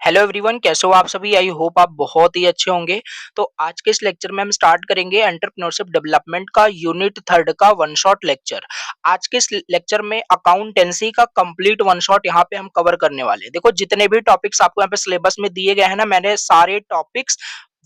Hello everyone, कैसे हो आप सभी। आई होप आप बहुत ही अच्छे होंगे। तो आज के इस लेक्चर में हम स्टार्ट करेंगे एंटरप्रेन्योरशिप डेवलपमेंट का यूनिट थर्ड का वन शॉट लेक्चर। आज के इस लेक्चर में अकाउंटेंसी का कंप्लीट वन शॉट यहाँ पे हम कवर करने वाले हैं। देखो, जितने भी टॉपिक्स आपको यहाँ पे सिलेबस में दिए गए हैं ना, मैंने सारे टॉपिक्स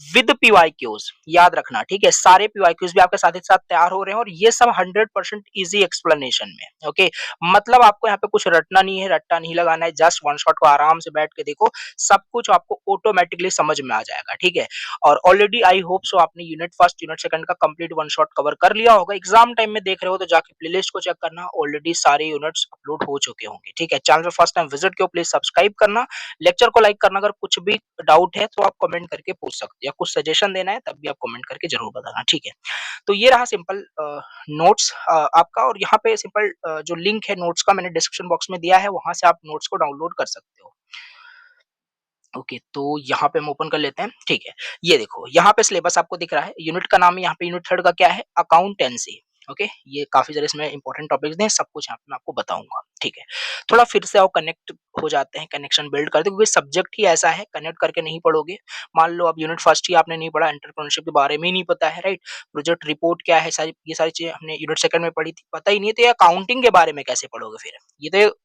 विद पीवाईक्यूज याद रखना, ठीक है। सारे पीवाईक्यूज भी आपके साथ ही साथ तैयार हो रहे हैं और ये सब 100% इजी एक्सप्लेनेशन में। ओके, मतलब आपको यहाँ पे कुछ रटना नहीं है, रट्टा नहीं लगाना है। जस्ट वन शॉट को आराम से बैठ के देखो, सब कुछ आपको ऑटोमेटिकली समझ में आ जाएगा, ठीक है। और ऑलरेडी आई होप सो आपने यूनिट फर्स्ट यूनिट सेकंड का कंप्लीट वन शॉट कवर कर लिया होगा। एग्जाम टाइम में देख रहे हो तो जाके प्लेलिस्ट को चेक करना, ऑलरेडी सारे यूनिट्स अपलोड हो चुके होंगे, ठीक है। चैनल पर फर्स्ट टाइम विजिट किया, प्लीज सब्सक्राइब करना, लेक्चर को लाइक करना। अगर कुछ भी डाउट है तो आप कमेंट करके पूछ सकते हैं, या कुछ सजेशन देना है तब भी आप कमेंट करके जरूर बताना, ठीक है। तो ये रहा सिंपल नोट्स आपका, और यहाँ पे सिंपल जो लिंक है नोट्स का मैंने डिस्क्रिप्शन बॉक्स में दिया है, वहां से आप नोट्स को डाउनलोड कर सकते हो। ओके, तो यहाँ पे हम ओपन कर लेते हैं, ठीक है। ये देखो, यहाँ पे सिलेबस आपको दिख रहा है, यूनिट का नाम है यहाँ पे, यूनिट थर्ड का क्या है, अकाउंटेंसी। ओके, ये काफी सारे इसमें इंपॉर्टेंट टॉपिक्स हैं, सब कुछ यहाँ पे मैं आपको बताऊंगा, ठीक है। थोड़ा फिर से आओ कनेक्ट हो जाते हैं, कनेक्शन बिल्ड करते हैं, क्योंकि सब्जेक्ट ही ऐसा है, कनेक्ट करके नहीं पढ़ोगे। मान लो अब यूनिट फर्स्ट ही आपने नहीं पढ़ा, एंटरप्रेन्योरशिप के बारे में ही नहीं पता है, राइट। प्रोजेक्ट रिपोर्ट क्या है, सारी ये सारी चीजें हमने यूनिट सेकंड में पढ़ी थी, पता ही नहीं है, तो ये अकाउंटिंग के बारे में कैसे पढ़ोगे फिर। ये तो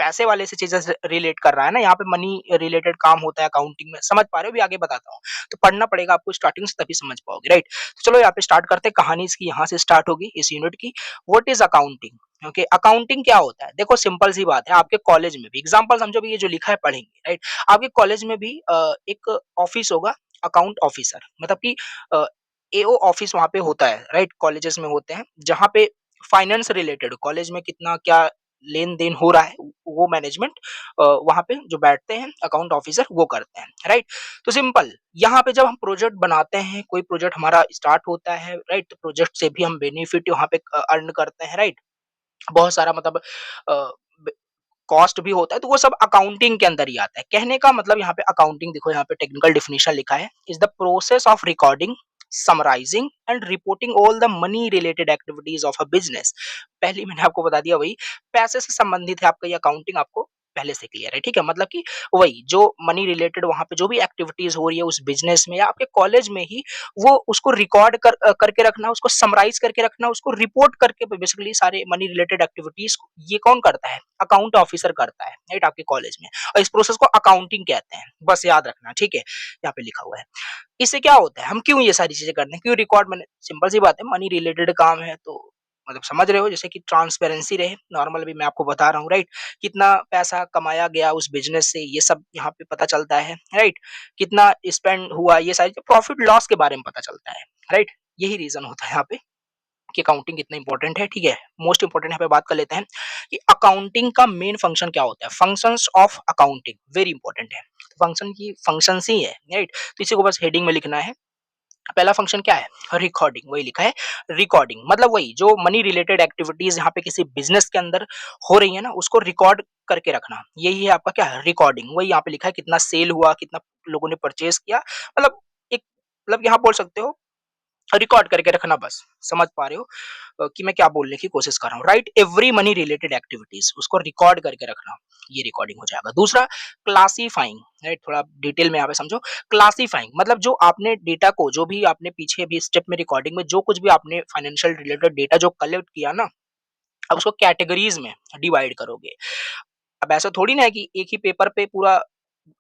पैसे वाले से चीजें से रिलेट कर रहा है ना, यहाँ पे मनी रिलेटेड काम होता है अकाउंटिंग में, समझ पा रहे हो। भी आगे बताता हूँ, तो पढ़ना पड़ेगा आपको स्टार्टिंग से, तभी समझ पाओगे, राइट। तो चलो यहाँ पे स्टार्ट करते हैं, कहानी इसकी यहाँ से स्टार्ट होगी इस यूनिट की। What is accounting. Okay, accounting क्या होता है, देखो सिंपल सी बात है। आपके कॉलेज में भी एग्जाम्पल समझो, भी ये जो लिखा है पढ़ेंगे, राइट। आपके कॉलेज में भी एक ऑफिस होगा, अकाउंट ऑफिसर, मतलब कि एओ ऑफिस वहां पे होता है, राइट। कॉलेजेस में होते हैं जहाँ पे फाइनेंस रिलेटेड, कॉलेज में कितना क्या लेन देन हो रहा है, वो मैनेजमेंट वहां पे जो बैठते हैं अकाउंट ऑफिसर वो करते हैं, राइट। तो सिंपल, यहाँ पे जब हम प्रोजेक्ट बनाते हैं, कोई प्रोजेक्ट हमारा स्टार्ट होता है, राइट, तो प्रोजेक्ट से भी हम बेनिफिट यहाँ पे अर्न करते हैं, राइट। बहुत सारा मतलब कॉस्ट भी होता है, तो वो सब अकाउंटिंग के अंदर ही आता है। कहने का मतलब यहाँ पे अकाउंटिंग, देखो यहाँ पे टेक्निकल डेफिनेशन लिखा है, is the process of recording, summarising and reporting all the money related activities of a business. पहले मैंने आपको बता दिया, वही पैसे से संबंधित है आपका ये अकाउंटिंग, आपको पहले से क्लियर है, ठीक है। मतलब कि वही जो मनी रिलेटेड वहां पे जो भी एक्टिविटीज हो रही है उस बिजनेस में या आपके कॉलेज में ही, वो उसको रिकॉर्ड करके रखना, उसको समराइज करके रखना, उसको रिपोर्ट करके, बेसिकली सारे मनी रिलेटेड एक्टिविटीज को ये कौन करता है, अकाउंट ऑफिसर करता है, राइट, आपके कॉलेज में। और इस प्रोसेस को अकाउंटिंग कहते हैं, बस याद रखना, ठीक है। यहाँ पे लिखा हुआ है। इससे क्या होता है, हम क्यों ये सारी चीजें करते हैं, क्यों रिकॉर्ड, मैंने सिंपल सी बात है, मनी रिलेटेड काम है, तो मतलब समझ रहे हो, जैसे कि ट्रांसपेरेंसी रहे। नॉर्मल भी मैं आपको बता रहा हूँ, राइट। कितना पैसा कमाया गया उस बिजनेस से, ये सब यहाँ पे पता चलता है, राइट। कितना स्पेंड हुआ, ये सारी प्रॉफिट लॉस के बारे में पता चलता है, राइट। यही रीजन होता है यहाँ पे कि अकाउंटिंग कितना इंपॉर्टेंट है, ठीक है। मोस्ट इंपॉर्टेंट यहाँ पे बात कर लेते हैं कि अकाउंटिंग का मेन फंक्शन क्या होता है। Functions of accounting very important है, फंक्शन की फंक्शंस ही है, राइट। तो इसी को बस हेडिंग में लिखना है। पहला फंक्शन क्या है, रिकॉर्डिंग, वही लिखा है, रिकॉर्डिंग। मतलब वही जो मनी रिलेटेड एक्टिविटीज यहाँ पे किसी बिजनेस के अंदर हो रही है ना, उसको रिकॉर्ड करके रखना, यही है आपका क्या है, रिकॉर्डिंग। वही यहाँ पे लिखा है, कितना सेल हुआ, कितना लोगों ने परचेज किया, मतलब एक, मतलब यहाँ बोल सकते हो रिकॉर्ड करके रखना, बस समझ पा रहे हो कि मैं क्या बोलने की कोशिश कर रहा हूँ, right. Every money related activities उसको रिकॉर्ड करके रखना, ये रिकॉर्डिंग हो जाएगा। दूसरा, क्लासीफाइंग, राइट, थोड़ा डिटेल में यहाँ पे समझो। क्लासीफाइंग मतलब जो आपने डेटा को, जो भी आपने पीछे भी स्टेप में रिकॉर्डिंग में जो कुछ भी आपने फाइनेंशियल रिलेटेड डेटा जो कलेक्ट किया ना, अब उसको कैटेगरीज में डिवाइड करोगे। अब ऐसा थोड़ी ना है कि एक ही पेपर पे पूरा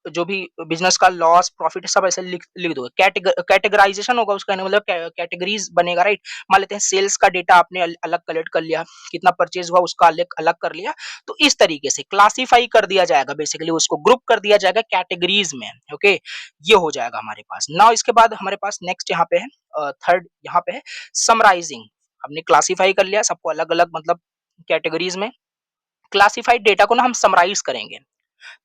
जो भी बिजनेस का लॉस प्रॉफिट सब ऐसे लिख लिख दो, कैटेगराइजेशन होगा उसका, मतलब कैटेगरीज बनेगा, राइट। मान लेते हैं सेल्स का डेटा आपने अलग कलेक्ट कर लिया, कितना परचेज हुआ उसका अलग अलग कर लिया, तो इस तरीके से क्लासिफाई कर दिया जाएगा, बेसिकली उसको ग्रुप कर दिया जाएगा कैटेगरीज में। ओके, ये हो जाएगा हमारे पास नाउ। इसके बाद हमारे पास नेक्स्ट यहाँ पे है, थर्ड यहाँ पे है समराइजिंग। हमने क्लासिफाई कर लिया सबको अलग अलग, मतलब कैटेगरीज में। क्लासिफाइड डेटा को ना हम समराइज करेंगे,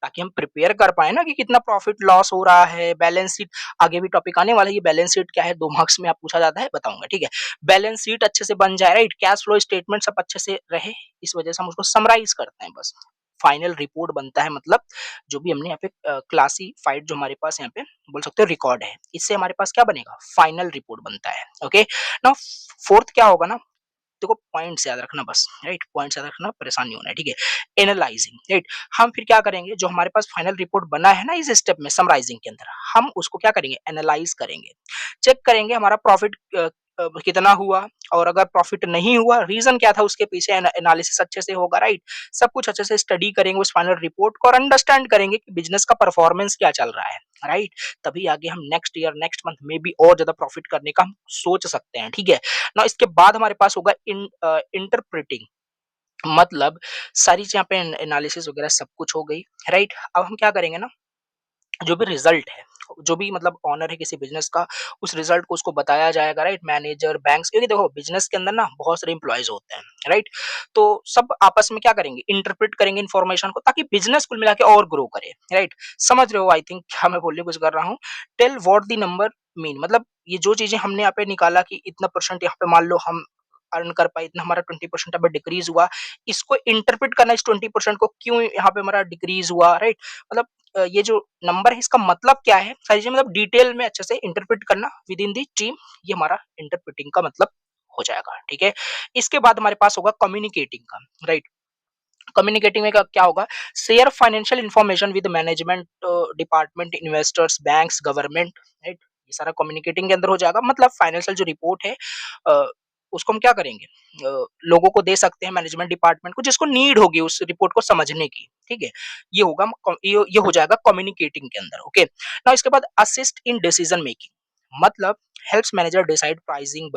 ताकि हम प्रिपेयर कर पाए ना कि कितना प्रॉफिट लॉस हो रहा है। बैलेंस शीट आगे भी टॉपिक आने वाला है, ये बैलेंस शीट क्या है 2 मार्क्स में आप पूछा जाता है, बताऊंगा, ठीक है। बैलेंस शीट अच्छे से बन जाए, राइट, कैश फ्लो स्टेटमेंट सब अच्छे से रहे, इस वजह से हम उसको समराइज करते हैं, बस फाइनल रिपोर्ट बनता है। मतलब जो भी हमने यहाँ पे क्लासीफाइड जो हमारे पास यहाँ पे बोल सकते हो रिकॉर्ड है, इससे हमारे पास क्या बनेगा, फाइनल रिपोर्ट बनता है। ओके, नाउ फोर्थ क्या होगा ना, देखो पॉइंट्स याद रखना बस, राइट, पॉइंट्स याद रखना, परेशान नहीं होना है, ठीक है। एनालाइजिंग, राइट, हम फिर क्या करेंगे, जो हमारे पास फाइनल रिपोर्ट बना है ना इस स्टेप में समराइजिंग के अंदर, हम उसको क्या करेंगे, एनालाइज करेंगे, चेक करेंगे हमारा प्रॉफिट कितना हुआ, और अगर प्रॉफिट नहीं हुआ रीजन क्या था उसके पीछे, एनालिसिस अच्छे से होगा, राइट, सब कुछ अच्छे से स्टडी करेंगे उस फाइनल रिपोर्ट को और अंडरस्टैंड करेंगे कि बिजनेस का परफॉर्मेंस क्या चल रहा है, राइट, तभी आगे हम नेक्स्ट ईयर नेक्स्ट मंथ में भी और ज्यादा प्रॉफिट करने का हम सोच सकते हैं, ठीक है ना। इसके बाद हमारे पास होगा इंटरप्रेटिंग, मतलब सारी चीज़ यहाँ पे एनालिसिस वगैरह सब कुछ हो गई, राइट। अब हम क्या करेंगे ना, जो भी रिजल्ट है, जो भी मतलब ऑनर है किसी बिजनेस का, उस रिजल्ट को उसको बताया जाएगा, राइट, मैनेजर, बैंक्स, क्योंकि देखो बिजनेस के अंदर ना बहुत सारे एम्प्लॉयज होते हैं, राइट, तो सब आपस में क्या करेंगे, इंटरप्रेट करेंगे इन्फॉर्मेशन को, ताकि बिजनेस कुल मिला के और ग्रो करे, राइट। समझ रहे हो आई थिंक क्या मैं बोलने कुछ कर रहा हूँ। Tell what the number mean, मतलब ये जो चीजें हमने यहाँ पे निकाला कि इतना परसेंट यहाँ पे मान लो हम अर्न कर पाए, इतना हमारा 20% यहाँ पे डिक्रीज हुआ, इसको इंटरप्रेट करना इस 20% को, क्यों यहाँ पे हमारा डिक्रीज हुआ, राइट, मतलब ये जो नंबर है इसका मतलब क्या है, सारी चीजें मतलब डिटेल में अच्छे से इंटरप्रेट करना विद इन दी टीम, ये हमारा इंटरप्रेटिंग का मतलब हो जाएगा, ठीक है। इसके बाद हमारे पास होगा कम्युनिकेटिंग का, राइट। कम्युनिकेटिंग में क्या होगा, share financial information with management department, investors, banks, government, right, ये सारा कम्युनिकेटिंग के अंदर हो जाएगा, मतलब फाइनेंशियल जो रिपोर्ट है अ, उसको हम क्या करेंगे, लोगों को दे सकते हैं, मैनेजमेंट डिपार्टमेंट को, जिसको नीड होगी उस रिपोर्ट को समझने की, ठीक है। ये होगा, ये हो जाएगा कम्युनिकेटिंग के अंदर, ओके ना। इसके बाद असिस्ट इन डिसीजन मेकिंग, मतलब हेल्प्स मैनेजर डिसाइड प्राइसिंग,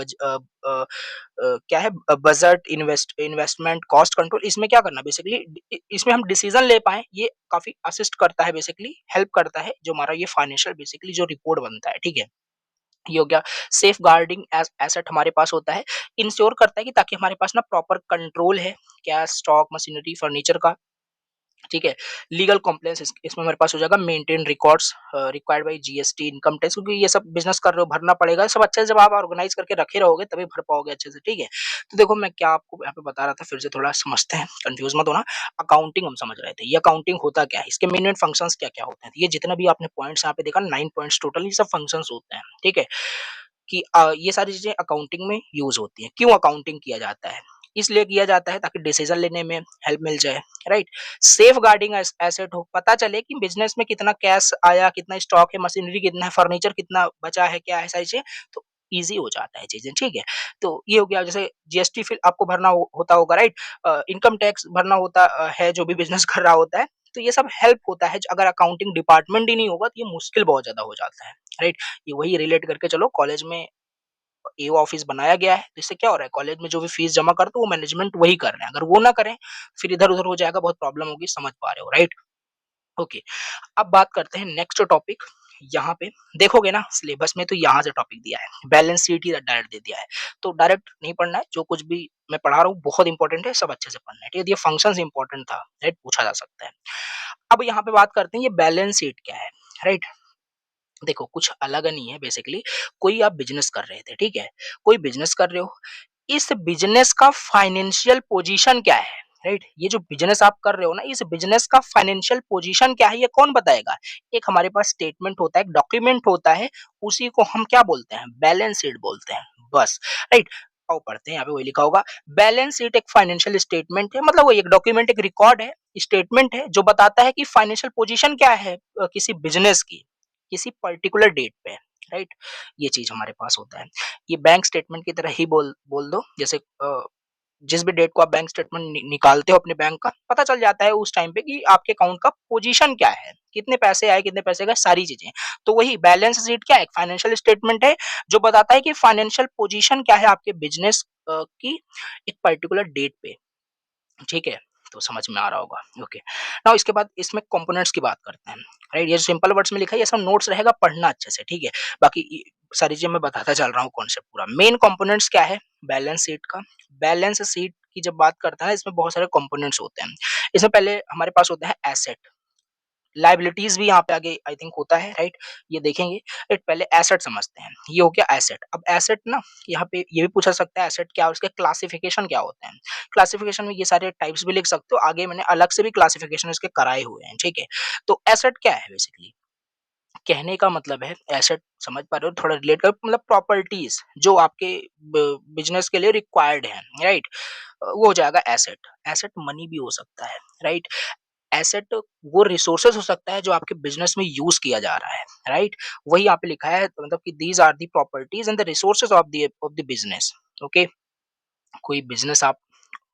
क्या है, बजट, इन्वेस्टमेंट, कॉस्ट कंट्रोल, इसमें क्या करना बेसिकली, इसमें हम डिसीजन ले पाए, ये काफी असिस्ट करता है, बेसिकली हेल्प करता है, जो हमारा ये फाइनेंशियल बेसिकली जो रिपोर्ट बनता है, ठीक है। ये हो गया। सेफ गार्डिंग एसेट हमारे पास होता है, इंश्योर करता है कि ताकि हमारे पास ना प्रॉपर कंट्रोल है, क्या स्टॉक, मशीनरी, फर्नीचर का, ठीक है। लीगल कॉम्प्लायंस इसमें हमारे पास हो जाएगा, maintain records required by GST, income tax, क्योंकि ये सब बिजनेस कर रहे हो भरना पड़ेगा, सब अच्छे से जब आप ऑर्गेनाइज करके रखे रहोगे तभी भर पाओगे अच्छे से, ठीक है। तो देखो मैं क्या आपको यहाँ पे बता रहा था, फिर से थोड़ा समझते हैं, कंफ्यूज मत होना। अकाउंटिंग हम समझ रहे थे, ये अकाउंटिंग होता क्या है, इसके मेन मेन फंक्शंस क्या क्या होते हैं, ये जितना भी आपने पॉइंट्स यहाँ पे देखा 9 पॉइंट्स टोटल, ये सब फंक्शंस होते हैं, ठीक है, कि ये सारी चीजें अकाउंटिंग में यूज होती हैं। क्यों अकाउंटिंग किया जाता है, इसलिए किया जाता है ताकि डिसीजन लेने में हेल्प मिल जाए, राइट। सेफ गार्डिंग एसेट हो, पता चले कि बिजनेस में कितना कैश आया, कितना स्टॉक है, मशीनरी कितना है, फर्नीचर कितना बचा है, क्या है, सारी चीजें, तो ईजी हो जाता है चीजें, ठीक है। तो ये हो गया, जैसे जीएसटी फिर आपको भरना होता होगा, राइट, इनकम टैक्स भरना होता है जो भी बिजनेस कर रहा होता है, तो ये सब हेल्प होता है। अगर अकाउंटिंग डिपार्टमेंट ही नहीं होगा तो ये मुश्किल बहुत ज्यादा हो जाता है, राइट। ये वही रिलेट करके चलो, कॉलेज में एओ ऑफिस बनाया गया है, जिससे क्या हो रहा है, कॉलेज में जो भी फीस जमा करते हो वो मैनेजमेंट वही कर रहे हैं, अगर वो ना करें फिर इधर उधर हो जाएगा, बहुत प्रॉब्लम होगी, समझ पा रहे हो, राइट। ओके, अब बात करते हैं नेक्स्ट टॉपिक। यहाँ पे देखोगे ना सिलेबस में, तो यहाँ से टॉपिक दिया है, बैलेंस शीट ही डायरेक्ट दे दिया है, तो डायरेक्ट नहीं पढ़ना है, जो कुछ भी मैं पढ़ा रहा हूँ बहुत इंपॉर्टेंट है, सब अच्छे से पढ़ना है, ठीक है। ये फंक्शंस इंपॉर्टेंट था, राइट, पूछा जा सकता है। अब यहाँ पे बात करते हैं ये बैलेंस शीट क्या है, राइट। देखो कुछ अलग नहीं है बेसिकली, कोई आप बिजनेस कर रहे थे, ठीक है, कोई बिजनेस कर रहे हो, इस बिजनेस का फाइनेंशियल पोजीशन क्या है, राइट, ये जो बिजनेस आप कर रहे हो ना, इस बिजनेस का फाइनेंशियल पोजीशन क्या है, ये कौन बताएगा। एक हमारे पास स्टेटमेंट होता है, एक डॉक्यूमेंट होता है, उसी को हम क्या बोलते हैं, बैलेंस शीट बोलते हैं, बस, राइट। आओ पढ़ते हैं, यहाँ पे वही लिखा होगा, बैलेंस शीट एक फाइनेंशियल स्टेटमेंट है, मतलब वो एक डॉक्यूमेंट, एक रिकॉर्ड है, स्टेटमेंट है, जो बताता है कि फाइनेंशियल पोजीशन क्या है किसी बिजनेस की, किसी पर्टिकुलर डेट पे, राइट। ये चीज हमारे पास होता है, ये बैंक स्टेटमेंट की तरह ही बोल बोल दो, जैसे जिस भी डेट को आप बैंक स्टेटमेंट निकालते हो अपने बैंक का, पता चल जाता है उस टाइम पे कि आपके अकाउंट का पोजीशन क्या है, कितने पैसे आए, कितने पैसे गए, सारी चीजें। तो वही बैलेंस शीट क्या है, फाइनेंशियल स्टेटमेंट है, जो बताता है कि फाइनेंशियल पोजीशन क्या है आपके बिजनेस की एक पर्टिकुलर डेट पे, ठीक है। तो समझ में आ रहा होगा, ओके। नाउ इसके बाद इसमें कंपोनेंट्स की बात करते हैं, राइट। ये सिंपल वर्ड्स में लिखा है, ये सब नोट्स रहेगा, पढ़ना अच्छे से, ठीक है। बाकी सारी चीजें मैं बताता चल रहा हूँ कॉन्सेप्ट पूरा। मेन कंपोनेंट्स क्या है बैलेंस शीट का, बैलेंस शीट की जब बात करता है इसमें बहुत सारे कंपोनेंट्स होते हैं। इसमें पहले हमारे पास होता है एसेट, लायबिलिटीज भी यहाँ पे आगे आई थिंक होता है, राइट, ये देखेंगे, राइट। पहले एसेट समझते हैं, ये हो गया एसेट। अब एसेट ना यहाँ पे ये भी पूछा सकता है एसेट क्या है, उसके क्लासिफिकेशन क्या होते हैं। क्लासिफिकेशन में ये सारे टाइप्स भी लिख सकते हो, आगे मैंने अलग से भी क्लासिफिकेशन इसके कराए हुए हैं, ठीक है। तो एसेट क्या है बेसिकली, कहने का मतलब है एसेट, समझ पा रहे हो, थोड़ा रिलेट कर, मतलब प्रॉपर्टीज जो आपके बिजनेस के लिए रिक्वायर्ड है, राइट, वो हो जाएगा एसेट। एसेट मनी भी हो सकता है, राइट। एसेट वो रिसोर्सेज हो सकता है जो आपके बिजनेस में यूज किया जा रहा है, राइट। वही यहाँ पे लिखा है, मतलब कि these are the properties and the resources of the business. Okay, कोई बिजनेस आप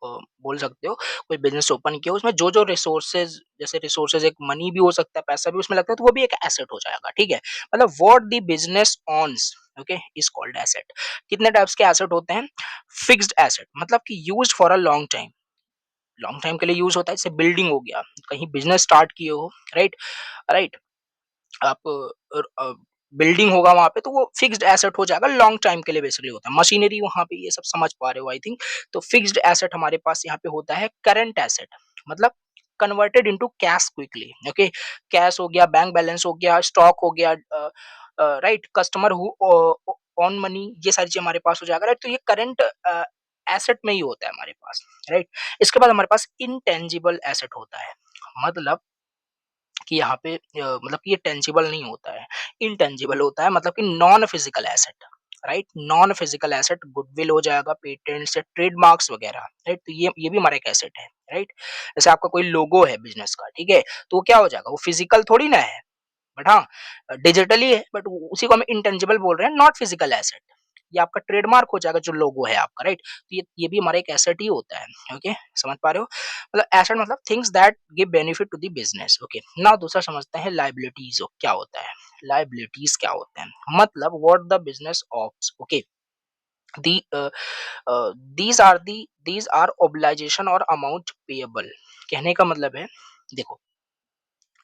बोल सकते हो, कोई बिजनेस ओपन किया, उसमें जो जो रिसोर्सेज, जैसे रिसोर्सेज एक मनी भी हो सकता है, पैसा भी उसमें लगता है, तो वो भी एक एसेट हो जाएगा, ठीक है। मतलब what the business owns, okay, is called asset. कितने टाइप्स के एसेट होते हैं? फिक्स्ड एसेट, मतलब कि used for a long time, long time के लिए यूज होता है, जैसे बिल्डिंग हो गया, कहीं बिजनेस स्टार्ट किए हो, राइट, राइट, आप बिल्डिंग होगा वहाँ पे, तो वो फिक्स्ड एसेट हो जाएगा, लॉन्ग टाइम के लिए बेसिकली होता है। मशीनरी वहाँ पे, ये सब समझ पा रहे हो आई थिंक। तो फिक्स्ड एसेट हमारे पास यहाँ पे होता है करंट एसेट, मतलब converted into cash quickly, okay. Cash हो गया, बैंक बैलेंस हो गया, स्टॉक हो गया, right, customer who on money, ये सारी चीज़ हमारे पास हो जाएगा, राइट। तो ये करंट एसेट में ही होता है हमारे पास, राइट। इसके बाद हमारे पास इनटेंजिबल एसेट होता है, मतलब कि यहाँ पे मतलब कि ये टेंजिबल नहीं होता है, इंटेंजिबल होता है, मतलब कि non physical asset, right. Non physical asset goodwill हो जाएगा, पेटेंट्स या ट्रेडमार्क्स वगैरह, राइट। तो ये भी हमारा एक एसेट है, राइट। जैसे आपका कोई लोगो है बिजनेस का, ठीक है, तो वो क्या हो जाएगा, वो फिजिकल थोड़ी ना है, बट हाँ, डिजिटली है, बट उसी को हम इंटेंजिबल बोल रहे हैं, नॉट फिजिकल एसेट। ये आपका ट्रेडमार्क हो जाएगा, जो लोगो है आपका, राइट। तो ये भी हमारा एक एसेट ही होता है, ओके, समझ पा रहे हो। मतलब एसेट मतलब things that give benefit to the business, okay. Now दूसरा समझते हैं लायबिलिटीज क्या होता है। लायबिलिटीज क्या होते हैं, मतलब what the business owes, okay. The these are obligation और अमाउंट पेएबल। कहने का मतलब है, देखो,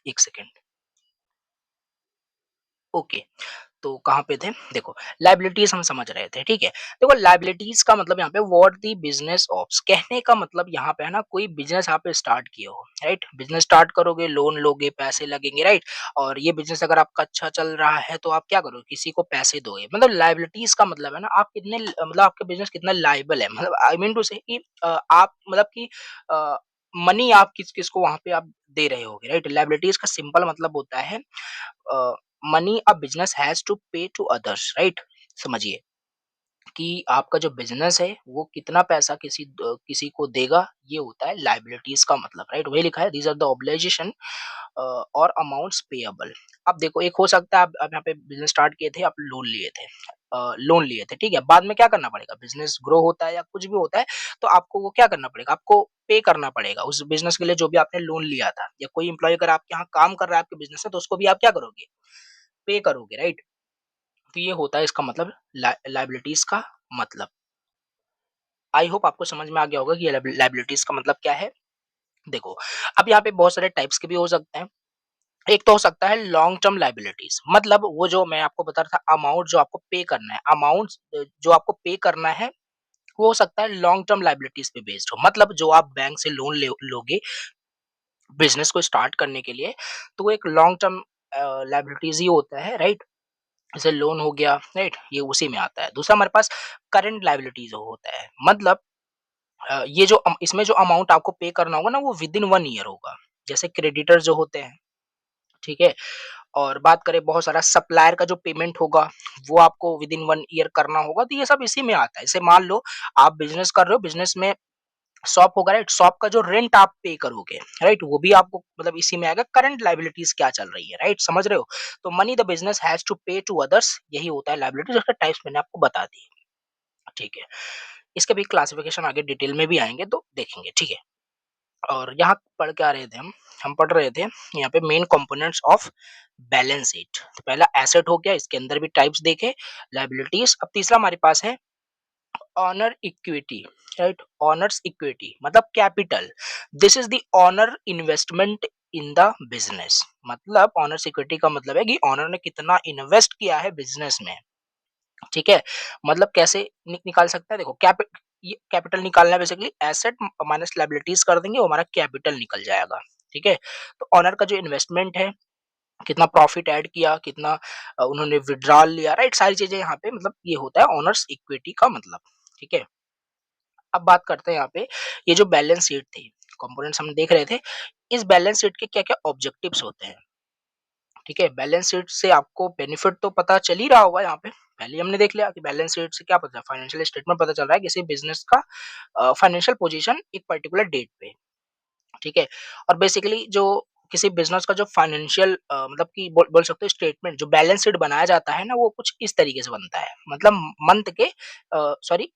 एक सेकेंड, ओके, तो कहाँ पे थे? देखो, लायबिलिटीज़ हम समझ रहे थे, ठीक है? देखो, लायबिलिटीज़ का मतलब यहाँ पे व्हाट द बिज़नेस ऑप्स, कहने का मतलब यहाँ पे है ना, कोई बिज़नेस आप स्टार्ट किए हो, राइट? बिज़नेस स्टार्ट करोगे, लोन लोगे, पैसे लगेंगे, राइट? और ये बिज़नेस अगर आपका अच्छा चल रहा है, तो आप क्या करोगे? किसी को पैसे दोगे। मतलब लायबिलिटीज़ का मतलब है ना, आप कितने मतलब आपका बिज़नेस कितना लायबल है। मतलब आई मीन टू से कि आप मतलब कि अ, मनी आप किस-किस को वहाँ पे आप दे रहे होगे, राइट? लायबिलिटीज़ का सिंपल मतलब होता है money a business has to pay to others, right. समझिए कि आपका जो बिजनेस है वो कितना पैसा किसी को देगा, ये होता है लाइबिलिटीज का मतलब, राइट। वही लिखा है, दीज आर द ऑब्लिगेशन और अमाउंट्स पेएबल। अब देखो, एक हो सकता है आप यहाँ पे बिजनेस स्टार्ट किए थे, आप लोन लिए थे, ठीक है। बाद में क्या करना पड़ेगा, बिजनेस ग्रो होता है या कुछ भी होता है, तो आपको वो क्या करना पड़ेगा, आपको पे करना पड़ेगा उस बिजनेस के लिए जो भी आपने लोन लिया था। या कोई एम्प्लॉय अगर आपके यहाँ काम कर रहा है आपके बिजनेस में, तो उसको भी आप क्या करोगे, पे करोगे, राइट। तो ये होता है इसका मतलब, लाइबिलिटीज का मतलब। आई होप आपको समझ में आ गया होगा कि लाइबिलिटीज का मतलब क्या है। देखो, अब यहाँ पे बहुत सारे टाइप्स के भी हो सकते हैं। एक तो हो सकता है लॉन्ग टर्म लाइबिलिटीज, मतलब वो जो मैं आपको बता रहा था, अमाउंट जो आपको पे करना है, अमाउंट जो आपको पे करना है, वो हो सकता है लॉन्ग टर्म लाइबिलिटीज पे बेस्ड हो। मतलब जो आप बैंक से लोन लोगे बिजनेस को स्टार्ट करने के लिए, तो वो एक लॉन्ग टर्म लाइबिलिटीज ही होता है, राइट। जैसे लोन हो गया, राइट, ये उसी में आता है। दूसरा हमारे पास करंट लायबिलिटीज होता है, मतलब ये जो इसमें जो अमाउंट आपको पे करना होगा ना, वो विद इन 1 ईयर होगा। जैसे क्रेडिटर जो होते हैं, ठीक है। और बात करें बहुत सारा सप्लायर का जो पेमेंट होगा, वो आपको विद इन 1 ईयर करना होगा। तो ये सब इसी में आता है। जैसे मान लो आप बिजनेस कर रहे हो, बिजनेस में शॉप होगा, राइट, शॉप का जो रेंट आप पे करोगे, राइट, वो भी आपको मतलब इसी में आएगा। करंट लायबिलिटीज क्या चल रही है, राइट, समझ रहे हो। तो money the business has to pay to others, यही होता है लायबिलिटीज। उसका टाइप्स मैंने आपको बता दी, ठीक है। इसके भी क्लासिफिकेशन आगे डिटेल में भी आएंगे, तो देखेंगे, ठीक है। और यहाँ पढ़ के आ रहे थे हम पढ़ रहे थे यहाँ पे main components of balance sheet. तो पहला एसेट हो गया, इसके अंदर भी टाइप्स देखे, लायबिलिटीज। अब तीसरा हमारे पास है owner equity, right. Owners equity मतलब capital, this is the owner investment in the business. मतलब ऑनर्स इक्विटी का मतलब है कि ऑनर ने कितना इन्वेस्ट किया है बिजनेस में, ठीक है। मतलब कैसे निकाल सकता है, देखो, ये कैपिटल निकालना है, बेसिकली एसेट माइनस लायबिलिटीज कर देंगे, वो हमारा कैपिटल निकल जाएगा, ठीक है। तो ऑनर का जो इन्वेस्टमेंट है, कितना प्रॉफिट ऐड किया, कितना उन्होंने विड्रॉल लिया, राइट, सारी चीजें यहाँ पे मतलब ये होता है ऑनर्स इक्विटी का मतलब, ठीक है। अब बात करते हैं यहाँ पे, ये जो बैलेंस शीट थी, कंपोनेंट्स हम देख रहे थे, इस बैलेंस शीट के क्या क्या ऑब्जेक्टिव्स होते हैं। ठीक है, बैलेंस शीट से आपको बेनिफिट तो पता चल ही रहा होगा यहाँ पे। पहले ही हमने देख लिया कि बैलेंस शीट से क्या पता है, फाइनेंशियल स्टेटमेंट पता चल रहा है किसी बिज़नेस का फाइनेंशियल पोजीशन एक पर्टिकुलर डेट पे, ठीक है? और बेसिकली जो किसी बिज़नेस का जो फाइनेंशियल मतलब कि बोल बोल सकते हो स्टेटमेंट जो बैलेंस शीट बनाया जाता है ना, वो कुछ इस तरीके से बनता है। मतलब मंथ के सॉरी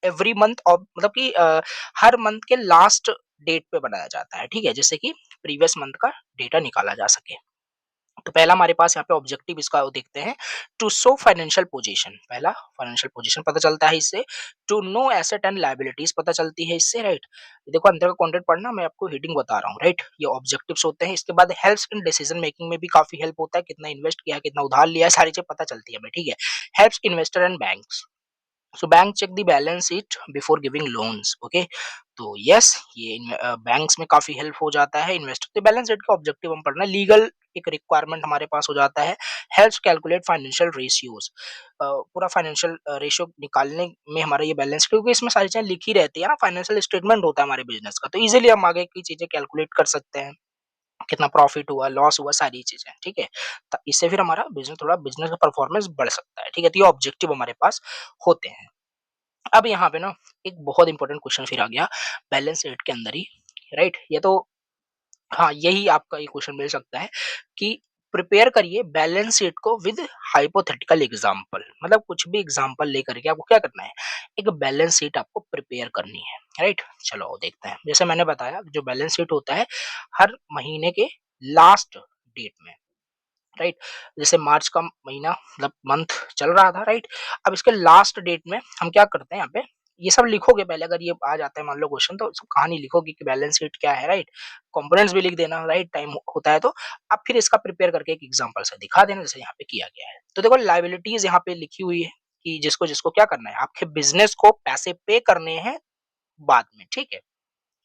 एवरी मंथ और मतलब कि हर मंथ के लास्ट डेट पे बनाया जाता है, ठीक है? जिससे कि प्रीवियस मंथ का डेटा निकाला जा सके। तो पहला हमारे पास यहाँ पे ऑब्जेक्टिव इसका वो देखते हैं, टू शो फाइनेंशियल पोजीशन। पहला फाइनेंशियल पोजीशन पता चलता है इससे, to know asset and liabilities पता चलती है इससे, राइट? देखो अंदर का कंटेंट पढ़ना, मैं आपको हेडिंग बता रहा हूँ, राइट? ये ऑब्जेक्टिव्स होते हैं। इसके बाद हेल्प्स इन डिसीजन मेकिंग में भी काफी हेल्प होता है, कितना इन्वेस्ट किया, कितना उधार लिया है, सारी चीज पता चलती है हमें, ठीक है? Helps investor and banks, so bank cheque the balance sheet before giving loans, okay? तो यस, ये बैंक्स में काफी हेल्प हो जाता है इन्वेस्टर। तो बैलेंस शीट का ऑब्जेक्टिव हम पढ़ना, लीगल एक रिक्वायरमेंट हमारे पास हो जाता है, हेल्प्स कैलकुलेट फाइनेंशियल रेशियोज, पूरा फाइनेंशियल रेशियो निकालने में हमारा ये बैलेंस, क्योंकि इसमें सारी चीजें लिखी रहती है ना, फाइनेंशियल स्टेटमेंट होता है हमारे बिजनेस का, तो इजीली हम आगे की चीजें कैलकुलेट कर सकते हैं, कितना प्रॉफिट हुआ, लॉस हुआ, सारी चीजें, ठीक है? तो इससे फिर हमारा बिजनेस का परफॉर्मेंस बढ़ सकता है, ठीक है? तो ये ऑब्जेक्टिव हमारे पास होते हैं। अब यहाँ पे ना एक बहुत इंपॉर्टेंट क्वेश्चन फिर आ गया बैलेंस शीट के अंदर ही, राइट? ये तो हाँ, यही आपका ये क्वेश्चन मिल सकता है कि प्रिपेयर करिए बैलेंस शीट को विद हाइपोथेटिकल एग्जांपल, मतलब कुछ भी एग्जांपल लेकर के आपको क्या करना है, एक बैलेंस शीट आपको प्रिपेयर करनी है, राइट? चलो देखते हैं। जैसे मैंने बताया जो बैलेंस शीट होता है हर महीने के लास्ट डेट में, राइट? जैसे मार्च का महीना मतलब मंथ चल रहा था, राइट? अब इसके लास्ट डेट में हम क्या करते हैं, यहाँ पे ये सब लिखोगे पहले, अगर ये आ जाता है मान लो क्वेश्चन, तो सब कहानी लिखोगे कि बैलेंस शीट क्या है, राइट? कंपोनेंट्स भी लिख देना, राइट? टाइम होता है तो अब फिर इसका प्रिपेयर करके एक एग्जांपल से दिखा देना, जैसे यहाँ पे किया गया है। तो देखो लाइबिलिटीज यहाँ पे लिखी हुई है कि जिसको जिसको क्या करना है, आपके बिजनेस को पैसे पे करने हैं बाद में, ठीक है?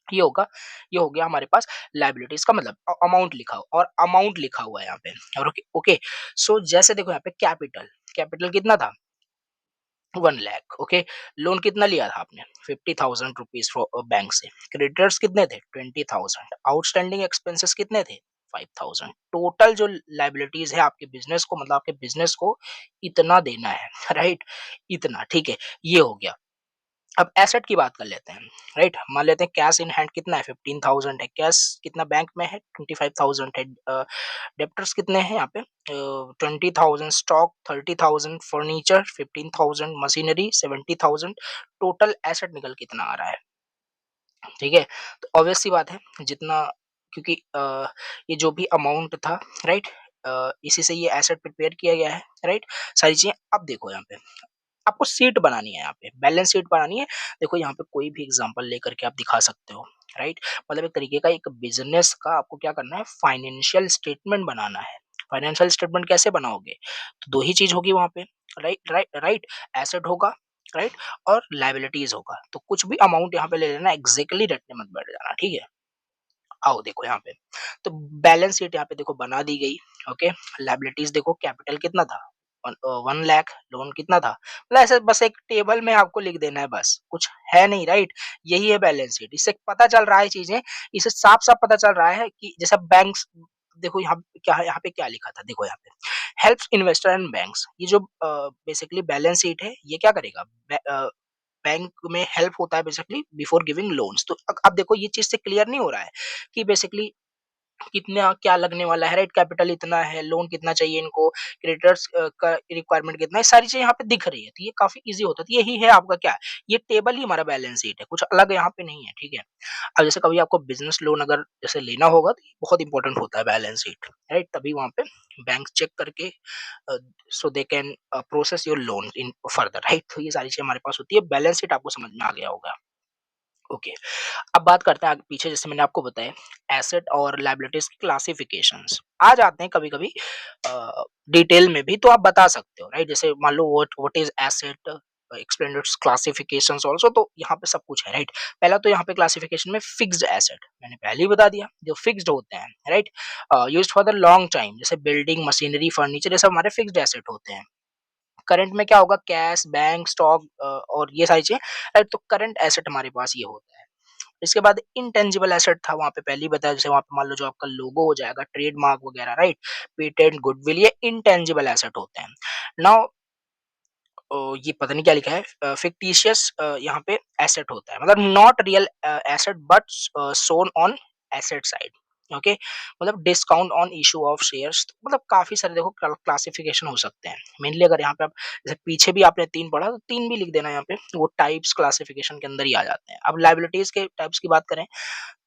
ये होगा, ये हो गया हमारे पास लायबिलिटीज का मतलब अमाउंट लिखा हो, और अमाउंट लिखा हुआ है यहाँ पे, और ओके ओके। सो जैसे देखो यहाँ पे कैपिटल, कैपिटल कितना था, 1 लाख, ओके? लोन कितना लिया था आपने, 50,000 रुपीज बैंक से। क्रेडिटर्स कितने थे, 20,000। आउटस्टैंडिंग एक्सपेंसेस कितने थे, 5,000। टोटल जो लाइबिलिटीज है आपके बिजनेस को, मतलब आपके बिजनेस को इतना देना है राइट? इतना, ठीक है? ये हो गया। अब एसेट की बात कर लेते हैं, राइट? मान लेते हैं कैश इन हैंड कितना है, 15,000 है। कैश कितना बैंक में है, 25,000 है। डेप्टर्स कितने हैं यहाँ पे, 20,000। Stock 30,000। Furniture 15,000। Machinery 70,000। Total asset निकल कितना आ रहा है, ठीक है? तो ऑब्वियस सी बात है, जितना, क्योंकि ये जो भी अमाउंट था, राइट? इसी से ये एसेट प्रिपेयर किया गया है, राइट? सारी चीजें। अब देखो यहाँ पे आपको शीट बनानी है, यहाँ पे बैलेंस शीट बनानी है। देखो यहाँ पे कोई भी एग्जांपल लेकर के आप दिखा सकते हो, राइट? मतलब एक तरीके का एक बिजनेस का आपको क्या करना है, फाइनेंशियल स्टेटमेंट बनाना है। फाइनेंशियल स्टेटमेंट कैसे बनाओगे, तो दो ही चीज होगी वहां पे, राइट राइट राइट? एसेट होगा, राइट? और लाइबिलिटीज होगा। तो कुछ भी अमाउंट यहाँ पे ले लेना, एग्जैक्टली रटने मत बैठ जाना, ठीक है? आओ देखो यहाँ पे, तो बैलेंस शीट यहाँ पे देखो बना दी गई, ओके? लायबिलिटीज देखो, कैपिटल कितना था, 1 लाख। लोन कितना था, मतलब ऐसे बस एक टेबल में आपको लिख देना है, बस कुछ है नहीं, राइट? यही है बैलेंस शीट। इससे पता चल रहा है चीजें, इससे साफ साफ पता चल रहा है कि जैसा बैंक्स, देखो यहाँ पे क्या है, यहाँ पे क्या लिखा था, देखो यहाँ पे हेल्प्स इन्वेस्टर एंड बैंक्स। ये जो बेसिकली बैलेंस शीट है, ये क्या करेगा, बैंक में हेल्प होता है बेसिकली बिफोर गिविंग लोन्स। तो अब देखो ये चीज से क्लियर नहीं हो रहा है कि बेसिकली कितना क्या लगने वाला है, राइट? कैपिटल इतना है, लोन कितना चाहिए इनको, क्रेडिटर्स का रिक्वायरमेंट कितना है, सारी चीजें यहाँ पे दिख रही है। तो ये काफी इजी होता है। तो यही है आपका क्या, ये टेबल ही हमारा बैलेंस शीट है, कुछ अलग यहाँ पे नहीं है, ठीक है? अब जैसे कभी आपको बिजनेस लोन अगर जैसे लेना होगा, तो ये बहुत इंपॉर्टेंट होता है बैलेंस शीट, राइट? तभी वहां पे बैंक चेक करके so they can process your loan in further, right? तो ये सारी चीजें हमारे पास होती है। बैलेंस शीट आपको समझ में आ गया होगा, ओके? अब बात करते हैं आगे पीछे, जैसे मैंने आपको बताया एसेट और लायबिलिटीज की क्लासिफिकेशंस आ जाते हैं कभी कभी डिटेल में भी, तो आप बता सकते हो, राइट? जैसे मान लो what is asset, explain its classifications also. तो यहाँ पे सब कुछ है, राइट? पहला तो यहाँ पे क्लासिफिकेशन में फिक्स्ड एसेट मैंने पहले ही बता दिया, जो फिक्स्ड होते हैं, right? Used for the long time, जैसे बिल्डिंग, मशीनरी, फर्नीचर, ये सब हमारे फिक्स्ड एसेट होते हैं। करंट में क्या होगा, कैश, बैंक, स्टॉक और ये सारी चीजें, राइट? तो करंट एसेट हमारे पास ये होता है। इसके बाद इंटेंजिबल एसेट था, वहाँ पे पहले ही बताया, जैसे वहाँ पे मान लो जो आपका लोगो हो जाएगा, ट्रेडमार्क वगैरह, राइट? पेटेंट, गुडविल, ये इंटेंजिबल एसेट होते हैं। नाउ ये पता नहीं क्या लिखा है, फिक्टिशियस यहाँ पे एसेट होता है, मतलब not real asset but shown on asset side. Okay, मतलब discount on issue of shares, मतलब काफी सारे देखो क्लासिफिकेशन हो सकते हैं। मेनली अगर यहाँ पे आप जैसे पीछे भी आपने 3 पढ़ा, तो 3 भी लिख देना यहाँ पे, वो टाइप्स क्लासिफिकेशन के अंदर ही आ जाते हैं। अब लायबिलिटीज के टाइप्स की बात करें,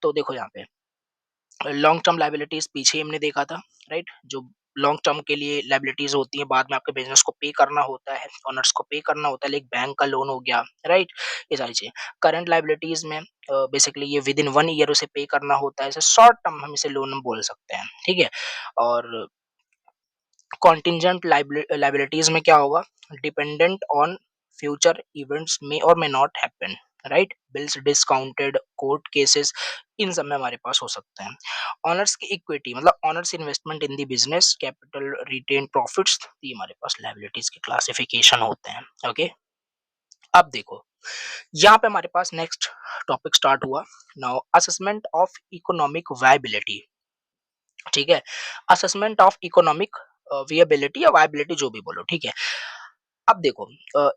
तो देखो यहाँ पे लॉन्ग टर्म लायबिलिटीज पीछे हमने देखा था, राइट? जो लॉन्ग टर्म के लिए लायबिलिटीज होती है, बाद में आपके बिजनेस को पे करना होता है, ओनर्स को पे करना होता है, लाइक बैंक का लोन हो गया, राइट? ये सारी चीजें करंट लायबिलिटीज में बेसिकली ये विद इन 1 ईयर उसे पे करना होता है, इसे शॉर्ट टर्म हम इसे लोन बोल सकते हैं, ठीक है? और कॉन्टिजेंट लायबिलिटीज में क्या होगा? डिपेंडेंट ऑन फ्यूचर इवेंट्स में और may not happen, right? Bills discounted, court cases, इन सब में हमारे पास हो सकते हैं। ऑनर्स की इक्विटी मतलब owners investment in the business, capital, retained profits, ये हमारे पास लायबिलिटीज के क्लासिफिकेशन होते हैं। ओके, अब देखो यहाँ पे हमारे पास नेक्स्ट टॉपिक स्टार्ट हुआ। Now assessment of economic viability, ठीक है? असेसमेंट ऑफ इकोनॉमिक विएबिलिटी या वायबिलिटी, जो भी बोलो, ठीक है? अब देखो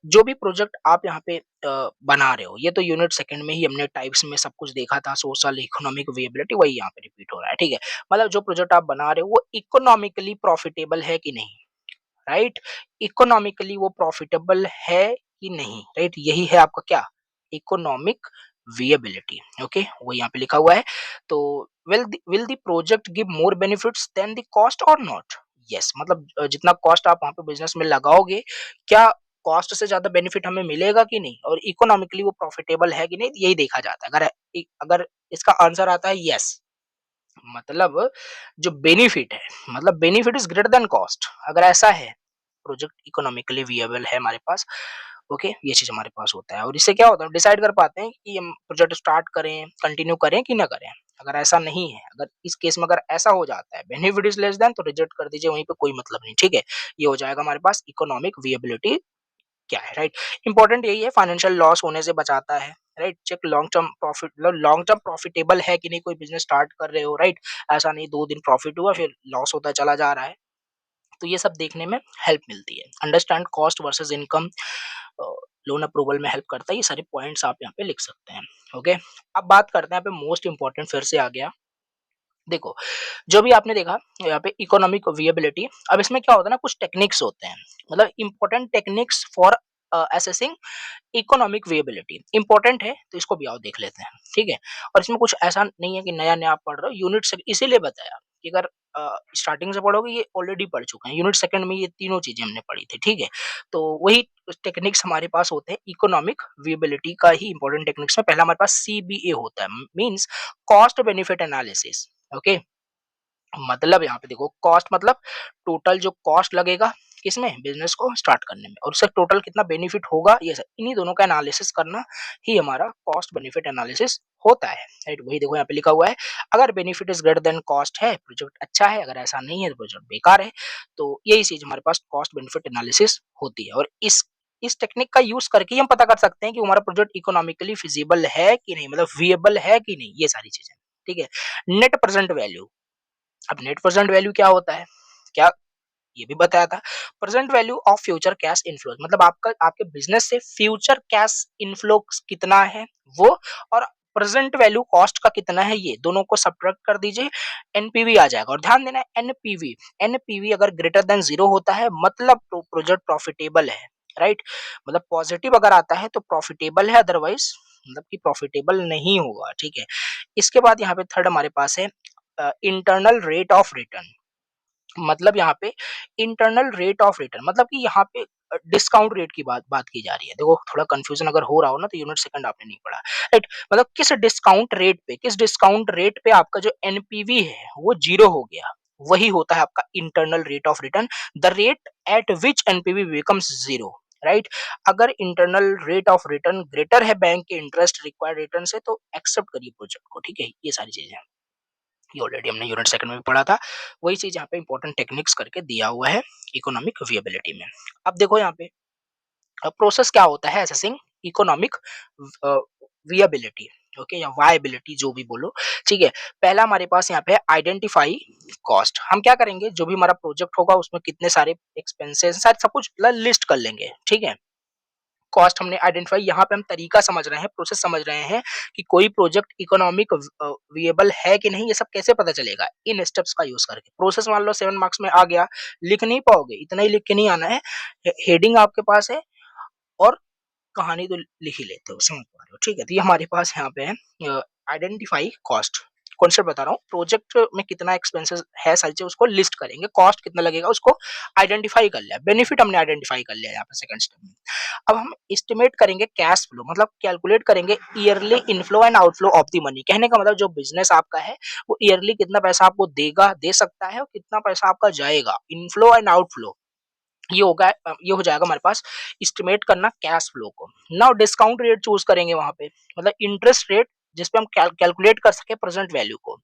जो भी प्रोजेक्ट आप यहाँ पे बना रहे हो, ये तो यूनिट सेकंड में ही हमने टाइप्स में सब कुछ देखा था, सोशल, इकोनॉमिक, विएबिलिटी, वही यहाँ पे रिपीट हो रहा है, ठीक है? मतलब जो प्रोजेक्ट आप बना रहे हो वो इकोनॉमिकली प्रॉफिटेबल है कि नहीं, राइट? इकोनॉमिकली वो प्रॉफिटेबल है कि नहीं, राइट? यही है आपका क्या? Economic viability. ओके, वो यहाँ पे लिखा हुआ है। तो will the project give more benefits than the cost और नॉट? यस, मतलब जितना कॉस्ट आप वहां पे बिजनेस में लगाओगे, क्या कॉस्ट से ज्यादा बेनिफिट हमें मिलेगा कि नहीं, और इकोनॉमिकली वो प्रॉफिटेबल है कि नहीं, यही देखा जाता है। अगर अगर इसका आंसर आता है यस, मतलब जो बेनिफिट है, मतलब benefit is greater than cost, अगर ऐसा है, प्रोजेक्ट इकोनॉमिकली विएबल है हमारे पास, ओके, ये चीज हमारे पास होता है। और इससे क्या होता है, डिसाइड कर पाते हैं कि हम प्रोजेक्ट स्टार्ट करें, कंटिन्यू करें कि ना करें। अगर ऐसा नहीं है, अगर इस केस में अगर ऐसा हो जाता है, बेनिफिट इज लेस देन, तो रिजेक्ट कर दीजिए, वहीं पे कोई मतलब नहीं, ठीक है? ये हो जाएगा हमारे पास इकोनॉमिक विएबिलिटी क्या है, राइट? इंपॉर्टेंट यही है, फाइनेंशियल लॉस होने से बचाता है, right? Check long term profit, मतलब लॉन्ग टर्म प्रॉफिटेबल है कि नहीं, कोई बिजनेस स्टार्ट कर रहे हो, राइट? ऐसा नहीं 2 दिन प्रॉफिट हुआ फिर लॉस होता चला जा रहा है, तो ये सब देखने में हेल्प मिलती है। Understand cost versus income, loan approval में हेल्प करता है। ये सारे पॉइंट्स आप यहाँ पे लिख सकते हैं। ओके, अब बात करते हैं, यहाँ पे मोस्ट इंपॉर्टेंट फिर से आ गया। देखो, जो भी आपने देखा यहाँ पे इकोनॉमिक विएबिलिटी, अब इसमें क्या होता है ना, कुछ टेक्निक्स होते हैं, मतलब important techniques for assessing economic viability important है, तो इसको भी आओ देख लेते हैं, ठीक है? और इसमें कुछ ऐसा नहीं है कि नया नया आप पढ़ रहे हो, यूनिट से इसीलिए बताया कि अगर स्टार्टिंग से पढ़ोगे, ये ऑलरेडी पढ़ चुके हैं, यूनिट सेकंड में ये तीनों चीजें हमने पढ़ी थी, ठीक है? तो वही टेक्निक्स हमारे पास होते हैं, इकोनॉमिक विएबिलिटी का ही इंपॉर्टेंट टेक्निक्स में पहला हमारे पास सीबीए होता है, means cost benefit analysis. Okay, मतलब यहाँ पे देखो, कॉस्ट मतलब टोटल जो कॉस्ट लगेगा किसमें, बिजनेस को स्टार्ट करने में, और उससे टोटल कितना बेनिफिट होगा, ये सब इन्हीं दोनों का एनालिसिस करना ही हमारा कॉस्ट बेनिफिट एनालिसिस होता है, राइट? वही देखो यहाँ पे लिखा हुआ है, अगर benefit is greater than cost है, प्रोजेक्ट अच्छा है, अगर ऐसा नहीं है तो प्रोजेक्ट बेकार है। तो यही चीज हमारे पास कॉस्ट बेनिफिट एनालिसिस होती है, और इस टेक्निक का यूज करके ही हम पता कर सकते हैं कि हमारा प्रोजेक्ट इकोनॉमिकली फिजिबल है कि नहीं, मतलब विएबल है कि नहीं, ये सारी चीजें, ठीक है? नेट प्रेजेंट वैल्यू, अब नेट प्रेजेंट वैल्यू क्या होता है, क्या ये भी बताया था? Present value of future cash inflow, मतलब आपका आपके बिजनेस से फ्यूचर कैश इनफ्लो कितना है वो, और प्रेजेंट वैल्यू कॉस्ट का कितना है, ये दोनों को सब्ट्रैक्ट कर दीजिए, एनपीवी आ जाएगा। और ध्यान देना, एनपीवी एनपीवी अगर ग्रेटर देन 0 होता है, मतलब प्रोजेक्ट प्रॉफिटेबल है, राइट? मतलब पॉजिटिव अगर आता है तो प्रॉफिटेबल है, अदरवाइज मतलब कि प्रॉफिटेबल नहीं होगा, ठीक है? इसके बाद यहाँ पे थर्ड हमारे पास है इंटरनल रेट ऑफ रिटर्न, मतलब यहाँ पे इंटरनल रेट ऑफ रिटर्न, मतलब कि यहाँ पे डिस्काउंट रेट की बात बात की जा रही है। देखो, थोड़ा कंफ्यूजन अगर हो रहा हो ना, तो यूनिट सेकंड आपने नहीं पढ़ा, राइट? मतलब किस डिस्काउंट रेट पे आपका जो एनपीवी है वो 0 हो गया, वही होता है आपका internal rate of return, the rate at which NPV becomes 0, right? अगर internal rate of return greater है बैंक के इंटरेस्ट रिक्वायर्ड रिटर्न से, तो एक्सेप्ट करिए प्रोजेक्ट को, ठीक है? ये सारी चीजें ये ऑलरेडी हमने यूनिट सेकंड में भी पढ़ा था, वही चीज यहाँ पे इंपॉर्टेंट टेक्निक्स करके दिया हुआ है इकोनॉमिक विएबिलिटी में। अब देखो यहाँ पे प्रोसेस क्या होता है असेसिंग इकोनॉमिक विएबिलिटी। ओके, या वायबिलिटी जो भी बोलो, ठीक है। पहला हमारे पास यहाँ पे है आइडेंटिफाई कॉस्ट। हम क्या करेंगे, जो भी हमारा प्रोजेक्ट होगा उसमें कितने सारे एक्सपेंसेस सारे सब कुछ लिस्ट कर लेंगे, ठीक है। कॉस्ट हमने आइडेंटिफाई, यहाँ पे हम तरीका समझ रहे हैं, प्रोसेस समझ रहे हैं कि कोई प्रोजेक्ट इकोनॉमिक विएबल है कि नहीं, ये सब कैसे पता चलेगा, इन स्टेप्स का यूज करके। प्रोसेस मान लो 7 मार्क्स में आ गया, लिख नहीं पाओगे, इतना ही लिख के नहीं आना है, हेडिंग आपके पास है और कहानी तो लिख ही लेते हो, समझ पा रहे हो, ठीक है। तो ये हमारे पास यहाँ पे है आइडेंटिफाई कॉस्ट। कॉन्सेप्ट बता रहा हूँ, प्रोजेक्ट में कितना एक्सपेंसेस है सारी चीज उसको लिस्ट करेंगे, कॉस्ट कितना लगेगा उसको आइडेंटिफाई कर लिया, बेनिफिट हमने आइडेंटिफाई कर लिया यहाँ पे सेकंड स्टेप में। अब हम एस्टिमेट करेंगे कैश फ्लो, मतलब कैलकुलेट करेंगे yearly inflow and outflow of the money. कहने का मतलब जो बिजनेस आपका है वो ईयरली कितना पैसा आपको देगा, दे सकता है, और कितना पैसा आपका जाएगा, इनफ्लो एंड आउटफ्लो। ये होगा, ये हो जाएगा हमारे पास एस्टिमेट करना कैश फ्लो को। नाउ डिस्काउंट रेट चूज करेंगे वहां पे, मतलब इंटरेस्ट रेट जिस पे हम कैलकुलेट कर सके प्रेजेंट वैल्यू को।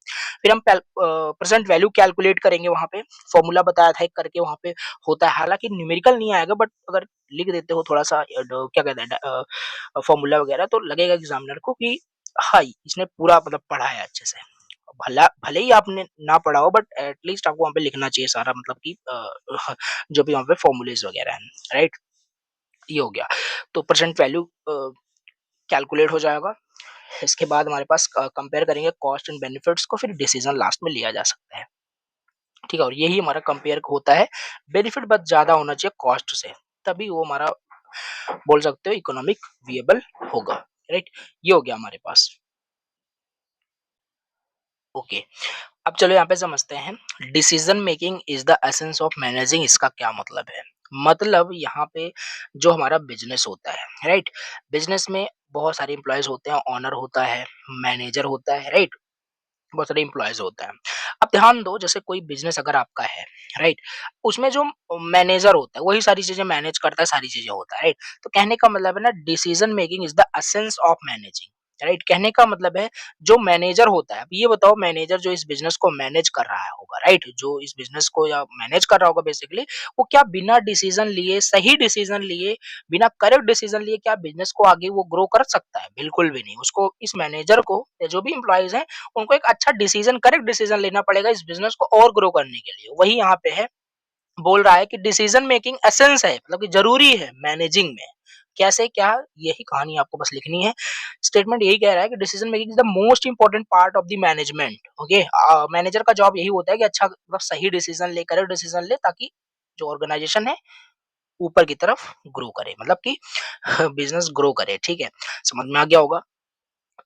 फिर हम प्रेजेंट वैल्यू कैलकुलेट करेंगे वहां पे, फॉर्मूला बताया था एक करके वहां पे होता है, हालांकि न्यूमेरिकल नहीं आएगा, बट अगर लिख देते हो थोड़ा सा क्या कहते हैं फॉर्मूला वगैरह, तो लगेगा एग्जामिनर को कि हाँ इसने पूरा मतलब पढ़ा है अच्छे से। भला भले ही आपने ना पढ़ा हो, बट एटलीस्ट आपको वहाँ पे लिखना चाहिए सारा, मतलब कि जो भी वहाँ पे फॉर्मूलेज वगैरह हैं, राइट। ये हो गया, तो परसेंट वैल्यू कैलकुलेट हो जाएगा। इसके बाद हमारे पास कंपेयर करेंगे कॉस्ट एंड बेनिफिट्स को, फिर डिसीजन लास्ट में लिया जा सकता है, ठीक है। और यही हमारा कंपेयर होता है, बेनिफिट बस ज्यादा होना चाहिए कॉस्ट से, तभी वो हमारा बोल सकते हो इकोनॉमिक विएबल होगा, राइट। ये हो गया हमारे पास, ओके। अब चलो यहाँ पे समझते हैं, decision making is the essence of managing, इसका क्या मतलब है। मतलब यहाँ पे जो हमारा बिजनेस होता है, राइट, बिजनेस में बहुत सारे एम्प्लॉयज होते हैं, ऑनर होता है, मैनेजर होता है, राइट, बहुत सारे एम्प्लॉयज होता है। अब ध्यान दो, जैसे कोई बिजनेस अगर आपका है, राइट, उसमें जो मैनेजर होता है वही सारी चीजें मैनेज करता है, सारी चीजें होता है, राइट। तो कहने का मतलब है ना, decision making is the essence of managing, right. कहने का मतलब है जो मैनेजर होता है, अब ये बताओ मैनेजर जो इस बिजनेस को मैनेज कर रहा होगा, राइट, जो इस बिजनेस को या मैनेज कर रहा होगा बेसिकली, वो क्या बिना डिसीजन लिए, सही डिसीजन लिए, बिना करेक्ट डिसीजन लिए क्या बिजनेस को आगे वो ग्रो कर सकता है? बिल्कुल भी नहीं। उसको, इस मैनेजर को या जो भी एम्प्लॉइज हैं, उनको एक अच्छा डिसीजन, करेक्ट डिसीजन लेना पड़ेगा इस बिजनेस को और ग्रो करने के लिए। वही यहाँ पे है, बोल रहा है कि डिसीजन मेकिंग एसेंस है, मतलब कि जरूरी है मैनेजिंग में। कैसे क्या, यही कहानी आपको बस लिखनी है। स्टेटमेंट यही कह रहा है कि decision making is the most important part of the management, okay. Manager का जॉब यही होता है कि अच्छा मतलब सही डिसीजन ले, करेक्ट डिसीजन ले, ताकि जो ऑर्गेनाइजेशन है ऊपर की तरफ ग्रो करे, मतलब कि बिजनेस ग्रो करे, ठीक है। समझ में आ गया होगा।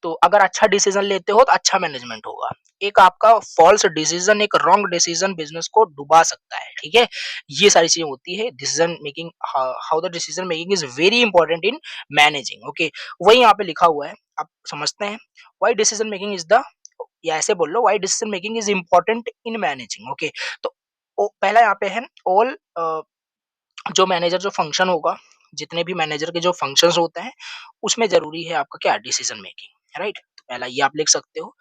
तो अगर अच्छा डिसीजन लेते हो तो अच्छा मैनेजमेंट होगा। एक आपका फॉल्स डिसीजन, एक रॉन्ग डिसीजन बिजनेस को डुबा सकता है, ठीक है। ये सारी चीजें होती है decision making, how the decision making is very important in managing, okay. वही यहाँ पे लिखा हुआ है, आप समझते हैं। Why decision making is the, या ऐसे बोल लो, why decision making is important in managing, okay. तो पहला यहाँ पे है ऑल, जो मैनेजर जो फंक्शन होगा, जितने भी मैनेजर के जो फंक्शंस होते हैं, उसमें जरूरी है आपका क्या, डिसीजन मेकिंग, राइट। तो पहला ये आप लिख सकते हो,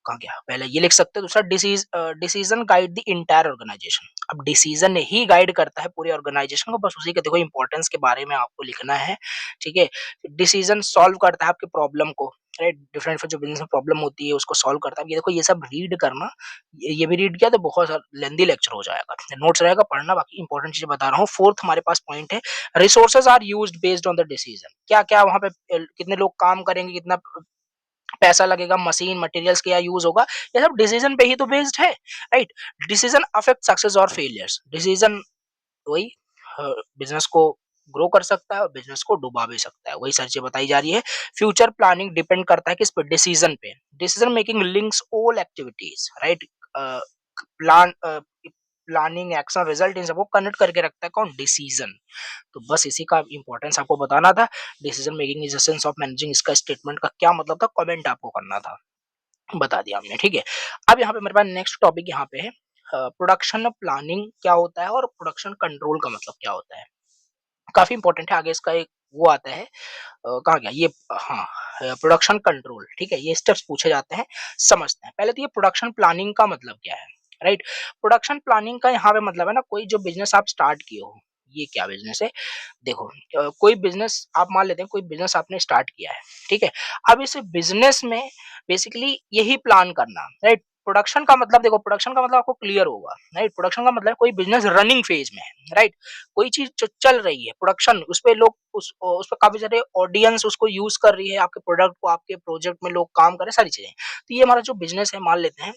कहाँ गया, पहले ये लिख सकते हो। दूसरा decision guide the entire organisation. अब डिसीजन ही गाइड करता है पूरे ऑर्गेनाइजेशन को, बस उसी के देखो इंपॉर्टेंस के बारे में आपको लिखना है, ठीक है। डिसीजन सॉल्व करता है आपके प्रॉब्लम को, राइट, डिफरेंट जो बिजनेस में प्रॉब्लम होती है उसको सॉल्व करता है। ये देखो, ये सब रीड करना, ये भी रीड किया तो बहुत लेंदी लेक्चर हो जाएगा, नोट्स रहेगा पढ़ना, बाकी इंपॉर्टेंट चीजें बता रहा हूँ। फोर्थ हमारे पास पॉइंट है, resources are used based on the decision. क्या क्या वहां पे कितने लोग काम करेंगे, कितना पैसा लगेगा, मशीन मटेरियल्स क्या यूज होगा, ये सब डिसीजन पे ही तो बेस्ड है, राइट। डिसीजन अफेक्ट सक्सेस और फेलियर्स। डिसीजन वही बिजनेस को ग्रो कर सकता है और बिजनेस को डुबा भी सकता है, वही सारी चीजें बताई जा रही है। फ्यूचर प्लानिंग डिपेंड करता है किस पे, डिसीजन पे। Decision making links all activities, right. Plan planning, action, result, इन सबको कनेक्ट करके रखता है कौन, डिसीजन। तो बस इसी का इंपॉर्टेंस आपको बताना था। Decision making is essence of managing, इसका स्टेटमेंट का क्या मतलब था, कमेंट आपको करना था, बता दिया हमने, ठीक है। अब यहाँ पे मेरे पास नेक्स्ट टॉपिक यहाँ पे है, प्रोडक्शन प्लानिंग क्या होता है और प्रोडक्शन कंट्रोल का मतलब क्या होता है। काफी इंपॉर्टेंट है, आगे इसका एक वो आता है, कहाँ गया ये, हाँ, प्रोडक्शन कंट्रोल, ठीक है। ये स्टेप्स पूछे जाते हैं, समझते हैं। पहले तो ये प्रोडक्शन प्लानिंग का मतलब क्या है, राइट। प्रोडक्शन प्लानिंग का यहाँ पे मतलब है ना, कोई जो बिजनेस आप स्टार्ट किए हो, ये क्या बिजनेस है? देखो कोई बिजनेस आप मान लेते हैं, कोई बिजनेस आपने स्टार्ट किया है, ठीक है? अब इस बिजनेस में बेसिकली यही प्लान करना, राइट? प्रोडक्शन का मतलब देखो, प्रोडक्शन का मतलब आपको क्लियर होगा, राइट? प्रोडक्शन का मतलब कोई बिजनेस रनिंग फेज में है, राइट? कोई चीज जो चल रही है, प्रोडक्शन, उस पे लोग उस पे काफी सारे ऑडियंस उसको यूज कर रही है, आपके प्रोडक्ट को, आपके प्रोजेक्ट में लोग काम कर रहे हैं, सारी चीजें। तो ये हमारा जो बिजनेस है, मान लेते हैं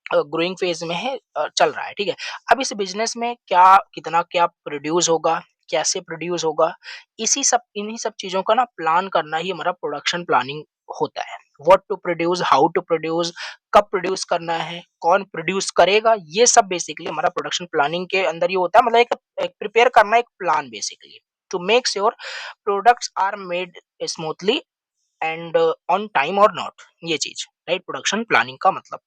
ग्रोइंग फेज में है, चल रहा है, ठीक है? अब इस बिजनेस में क्या, कितना क्या प्रोड्यूस होगा, कैसे प्रोड्यूस होगा, इन्हीं सब चीजों का ना प्लान करना ही हमारा प्रोडक्शन प्लानिंग होता है। What to produce, how to produce, कब प्रोड्यूस करना है, कौन प्रोड्यूस करेगा, ये सब बेसिकली हमारा प्रोडक्शन प्लानिंग के अंदर ही होता है। मतलब एक प्रिपेयर करना, एक plan basically, to make sure products are made smoothly and on time और नॉट, ये चीज, राइट? प्रोडक्शन प्लानिंग का मतलब।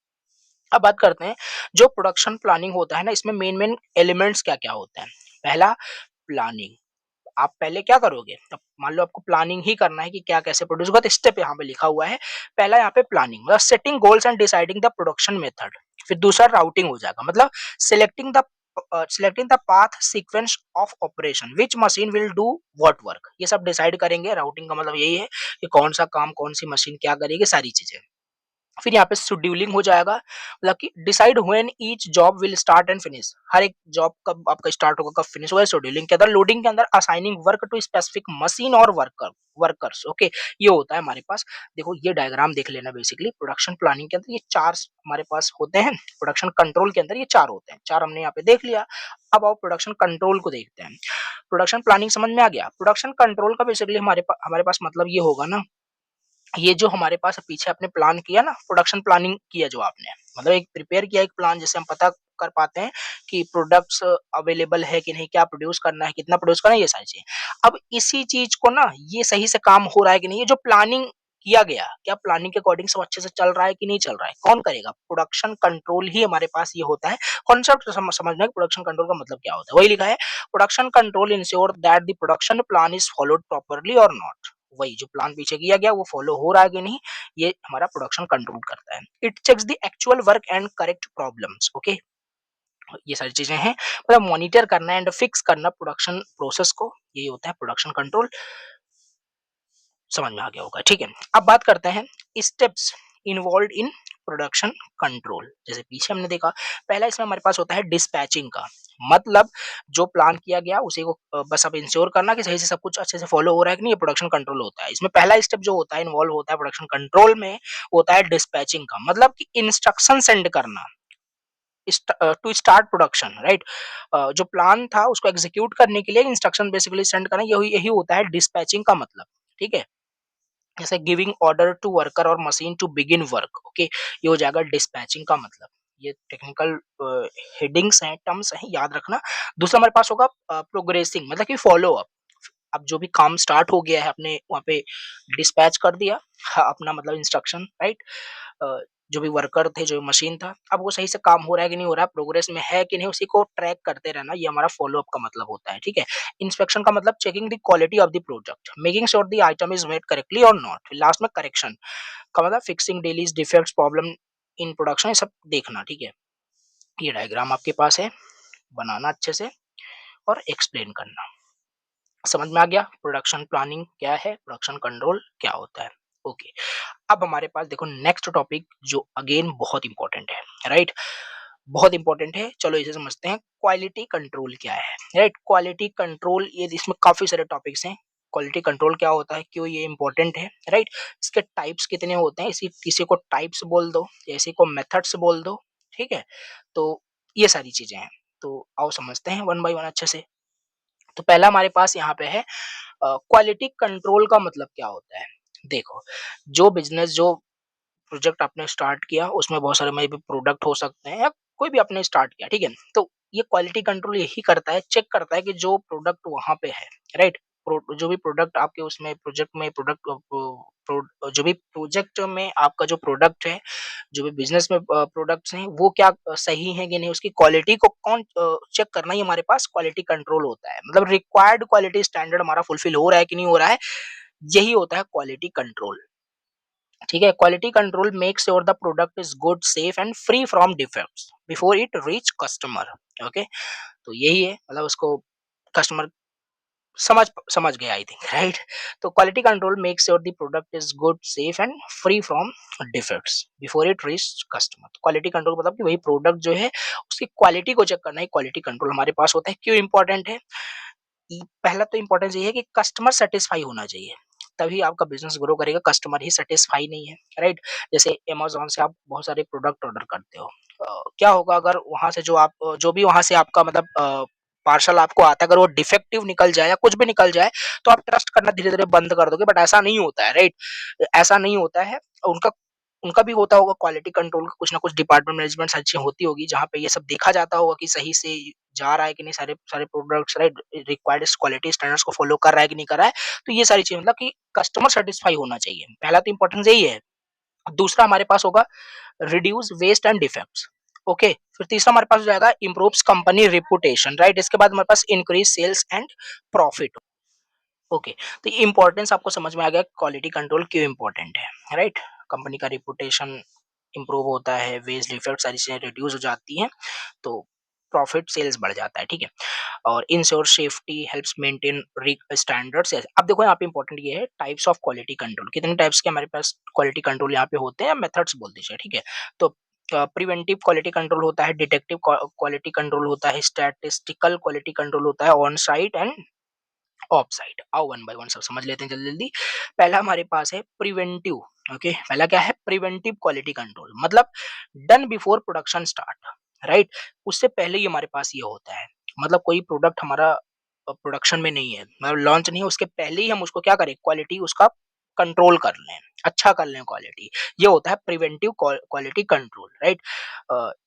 अब बात करते हैं, जो प्रोडक्शन प्लानिंग होता है ना, इसमें मेन मेन एलिमेंट्स क्या क्या होते हैं। पहला, प्लानिंग। आप पहले क्या करोगे, अब मान लो आपको प्लानिंग ही करना है कि क्या कैसे प्रोड्यूस होगा, तो स्टेप यहाँ पे लिखा हुआ है। पहला यहाँ पे प्लानिंग, मतलब setting goals and deciding the production method. फिर दूसरा राउटिंग हो जाएगा, मतलब selecting the path sequence of operation, which machine will do what work, ये सब डिसाइड करेंगे। राउटिंग का मतलब यही है कि कौन सा काम कौन सी मशीन क्या करेगी, सारी चीजें। फिर यहाँ पे शेड्यूलिंग हो जाएगा, मतलब कि decide when each job will start and finish, हर एक जॉब कब आपका स्टार्ट होगा, कब फिनिश होगा। शेड्यूलिंग के अंदर, लोडिंग के अंदर assigning work to specific machine और वर्कर्स, ओके, ये होता है हमारे पास। देखो ये डायग्राम देख लेना, बेसिकली प्रोडक्शन प्लानिंग के अंदर ये चार हमारे पास होते हैं, प्रोडक्शन कंट्रोल के अंदर ये चार होते हैं, चार हमने यहाँ पे देख लिया। अब आओ प्रोडक्शन कंट्रोल को देखते हैं। प्रोडक्शन प्लानिंग समझ में आ गया। प्रोडक्शन कंट्रोल का बेसिकली हमारे पास मतलब ये होगा ना, ये जो हमारे पास पीछे आपने प्लान किया ना, प्रोडक्शन प्लानिंग किया जो आपने, मतलब एक प्रिपेयर किया एक प्लान, जिससे हम पता कर पाते हैं कि प्रोडक्ट्स अवेलेबल है कि नहीं, क्या प्रोड्यूस करना है, कितना प्रोड्यूस करना है, ये सारी चीजें। अब इसी चीज को ना, ये सही से काम हो रहा है कि नहीं, ये जो प्लानिंग किया गया, क्या प्लानिंग के अकॉर्डिंग सब अच्छे से चल रहा है कि नहीं चल रहा है, कौन करेगा? प्रोडक्शन कंट्रोल ही हमारे पास ये होता है। कॉन्सेप्ट समझना है, प्रोडक्शन कंट्रोल का मतलब क्या होता है, वही लिखा है। Production control ensure that the production plan is followed properly और नॉट, वही जो प्लान पीछे किया गया वो फॉलो हो रहा है कि नहीं, ये हमारा प्रोडक्शन कंट्रोल करता है। It checks the actual work and correct problems, okay, ये सारी चीजें हैं, मतलब मॉनिटर करना एंड फिक्स करना प्रोडक्शन प्रोसेस को, यही होता है प्रोडक्शन कंट्रोल। समझ में आ गया होगा, ठीक है? अब बात करते हैं steps involve in production control. जैसे पीछे हमने देखा, पहला इसमें हमारे पास होता है डिस्पैचिंग का, मतलब जो प्लान किया गया उसी को बस अब इंश्योर करना कि सही से सब कुछ अच्छे से फॉलो हो रहा है कि नहीं, ये प्रोडक्शन कंट्रोल होता है। इसमें पहला स्टेप जो होता है, इन्वॉल्व होता है प्रोडक्शन कंट्रोल में, होता है डिस्पैचिंग का, मतलब कि इंस्ट्रक्शन सेंड करना टू स्टार्ट प्रोडक्शन, राइट? जो प्लान था उसको एग्जीक्यूट करने के लिए इंस्ट्रक्शन बेसिकली सेंड करना, यही यही होता है डिस्पैचिंग का मतलब, ठीक है? जैसे गिविंग ऑर्डर टू वर्कर और machine to begin work, okay, ये हो जाएगा डिस्पैचिंग का मतलब। ये टेक्निकल हेडिंग्स हैं, टर्म्स हैं, याद रखना। दूसरा हमारे पास होगा प्रोग्रेसिंग, मतलब कि फॉलो अप। अब जो भी काम स्टार्ट हो गया है, आपने वहाँ पे डिस्पैच कर दिया, हाँ, अपना मतलब इंस्ट्रक्शन, राइट? जो भी वर्कर थे, जो मशीन था, अब वो सही से काम हो रहा है कि नहीं हो रहा है, प्रोग्रेस में है कि नहीं, उसी को ट्रैक करते रहना, ये हमारा फॉलो अप का मतलब होता है, ठीक है? इंस्पेक्शन का मतलब checking the quality of the product, making sure the item is made correctly और नॉट। लास्ट में करेक्शन का मतलब fixing dailies defects problem in production, ये सब देखना, ठीक है? ये डायग्राम आपके पास है, बनाना अच्छे से और एक्सप्लेन करना। समझ में आ गया प्रोडक्शन प्लानिंग क्या है, प्रोडक्शन कंट्रोल क्या होता है, ओके। अब हमारे पास देखो नेक्स्ट टॉपिक जो अगेन बहुत इंपॉर्टेंट है, राइट? बहुत इंपॉर्टेंट है, चलो इसे समझते हैं। क्वालिटी कंट्रोल क्या है, राइट? क्वालिटी कंट्रोल, ये इसमें काफी सारे टॉपिक्स हैं। क्वालिटी कंट्रोल क्या होता है, क्यों ये इंपॉर्टेंट है, राइट? इसके टाइप्स कितने होते हैं, इसी किसी को टाइप्स बोल दो, या इसी को मेथड्स बोल दो, ठीक है? तो ये सारी चीजें हैं, तो आओ समझते हैं वन बाय वन अच्छे से। तो पहला हमारे पास यहाँ पे है क्वालिटी कंट्रोल का मतलब क्या होता है। देखो, जो बिजनेस, जो प्रोजेक्ट आपने स्टार्ट किया, उसमें बहुत सारे मे बी प्रोडक्ट हो सकते हैं, या कोई भी आपने स्टार्ट किया, ठीक है? तो ये क्वालिटी कंट्रोल यही करता है, चेक करता है कि जो प्रोडक्ट वहां पे है, राइट? जो भी प्रोडक्ट आपके उसमें प्रोजेक्ट में जो भी प्रोजेक्ट में आपका जो प्रोडक्ट है, जो भी बिजनेस में प्रोडक्ट्स हैं, वो क्या सही है कि नहीं, उसकी क्वालिटी को कौन चेक करना, ही हमारे पास क्वालिटी कंट्रोल होता है। मतलब रिक्वायर्ड क्वालिटी स्टैंडर्ड हमारा फुलफिल हो रहा है कि नहीं हो रहा है, यही होता है क्वालिटी कंट्रोल, ठीक है? Quality control make sure the product is good, safe and free from defects before it reach customer, okay. तो यही है, मतलब उसको कस्टमर समझ समझ गया आई थिंक, राइट? तो quality control make sure the product is good, safe and free from defects before it reach customer. तो क्वालिटी कंट्रोल मतलब कि वही प्रोडक्ट जो है उसकी क्वालिटी को चेक करना ही क्वालिटी कंट्रोल हमारे पास होता है। क्यों इंपॉर्टेंट है? पहला तो इम्पोर्टेंस ये है कि कस्टमर सेटिस्फाई होना चाहिए, तभी आपका बिजनेस ग्रो करेगा। कस्टमर ही सेटिस्फाई नहीं है, राइट? जैसे अमेज़न से आप बहुत सारे प्रोडक्ट ऑर्डर करते हो, क्या होगा अगर वहाँ से जो भी वहाँ से आपका मतलब पार्सल आपको आता है, अगर वो डिफेक्टिव निकल जाए या कुछ भी निकल जाए, तो आप ट्रस्ट करना धीरे-धीरे बंद कर दोगे, बट ऐसा नहीं होता है, राइट? ऐसा नहीं होता है। उनका उनका भी होता होगा क्वालिटी कंट्रोल का कुछ ना कुछ डिपार्टमेंट मैनेजमेंट सारी चीज़ें होती होगी, जहाँ पे ये सब देखा जाता होगा कि सही से जा रहा है कि नहीं, सारे सारे products, right, required quality standards को फॉलो कर रहा है कि नहीं कर रहा है। तो ये सारी चीज़ें मतलब कि कस्टमर सैटिस्फाई होना चाहिए। पहला तो इम्पोर्टेंस यही है। दूसरा हमारे पास होगा reduce waste and defects. Okay, फिर तीसरा हमारे पास हो जाएगा इम्प्रूव्स कंपनी रेपुटेशन, राइट? इसके बाद हमारे पास increase sales and profit. Okay, तो ये इम्पोर्टेंस आपको समझ में आ गया क्वालिटी कंट्रोल क्यों इम्पोर्टेंट है, राइट? कंपनी का रेपुटेशन इम्प्रूव होता है, वेस्ट डिफेक्ट सारी चीज़ें रिड्यूस हो जाती हैं, तो प्रॉफिट सेल्स बढ़ जाता है, ठीक है? और ensure safety helps maintain standards. अब देखो यहाँ पे इंपॉर्टेंट ये है टाइप्स ऑफ क्वालिटी कंट्रोल, कितने टाइप्स के हमारे पास क्वालिटी कंट्रोल यहाँ पे होते हैं, मेथड्स बोल दीजिए, ठीक है? तो प्रिवेंटिव क्वालिटी कंट्रोल होता है, डिटेक्टिव क्वालिटी कंट्रोल होता है, स्टैटिस्टिकल क्वालिटी कंट्रोल होता है, on site end of site. आओ वन बाय वन सब समझ लेते हैं जल्दी जल्दी। पहला हमारे पास है प्रिवेंटिव। ओके, पहला क्या है? प्रिवेंटिव क्वालिटी कंट्रोल, मतलब done before production start, right? उससे पहले ही हमारे पास ये होता है, मतलब कोई प्रोडक्ट हमारा प्रोडक्शन में नहीं है, मतलब लॉन्च नहीं है, उसके पहले ही हम उसको क्या करें, क्वालिटी उसका कंट्रोल कर लें, अच्छा कर लें क्वालिटी। ये होता है preventive quality control, right?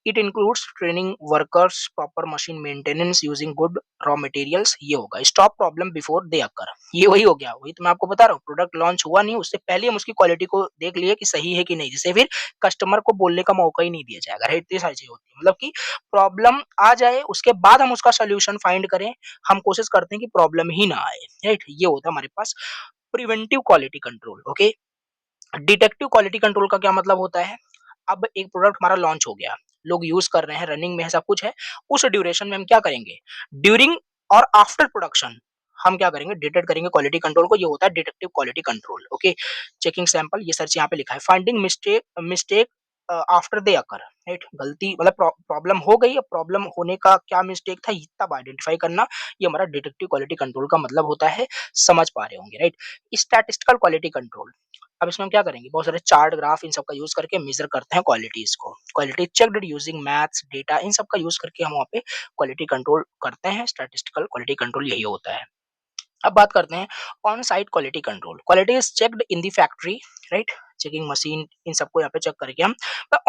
It includes training workers, proper machine maintenance, using good raw materials. ये होगा स्टॉप प्रॉब्लम बिफोर दे अकर। ये वही हो गया, वही तो मैं आपको बता रहा हूँ, प्रोडक्ट लॉन्च हुआ नहीं, उससे पहले हम उसकी क्वालिटी को देख लिए कि सही है कि नहीं, जिससे फिर कस्टमर को बोलने का मौका ही नहीं दिया जाएगा, राइट? ये सारी चीजें होती है, मतलब कि प्रॉब्लम आ जाए उसके बाद हम उसका सोल्यूशन फाइंड करें। हम कोशिश करते हैं कि प्रॉब्लम ही ना आए, राइट? ये होता है हमारे पास preventive quality control. Okay, detective quality control का क्या मतलब होता है? अब एक प्रोडक्ट हमारा लॉन्च हो गया, लोग यूज कर रहे हैं, रनिंग में है, सब कुछ है, उस ड्यूरेशन में हम क्या करेंगे, ड्यूरिंग और आफ्टर प्रोडक्शन हम क्या करेंगे, डिटेक्ट करेंगे क्वालिटी कंट्रोल को। ये होता है detective quality control. Okay, checking sample, ये सर्च यहाँ पे लिखा है, finding mistake mistake after they occur, right? गलती मतलब प्रॉब्लम हो गई, अब प्रॉब्लम होने का क्या मिस्टेक था ये तब आइडेंटिफाई करना, ये हमारा डिटेक्टिव क्वालिटी कंट्रोल का मतलब होता है। समझ पा रहे होंगे, राइट? स्टैटिस्टिकल क्वालिटी कंट्रोल, अब इसमें हम क्या करेंगे, बहुत सारे चार्ट ग्राफ इन सब का यूज करके मेजर करते हैं क्वालिटीज को, quality checked using maths data, इन सब का यूज करके हम वहाँ पे क्वालिटी कंट्रोल करते हैं। स्टैटिस्टिकल क्वालिटी कंट्रोल यही होता है। अब बात करते हैं on site quality control. Quality is checked in the factory, right? Checking machine इन सबको यहाँ पे चेक करके हम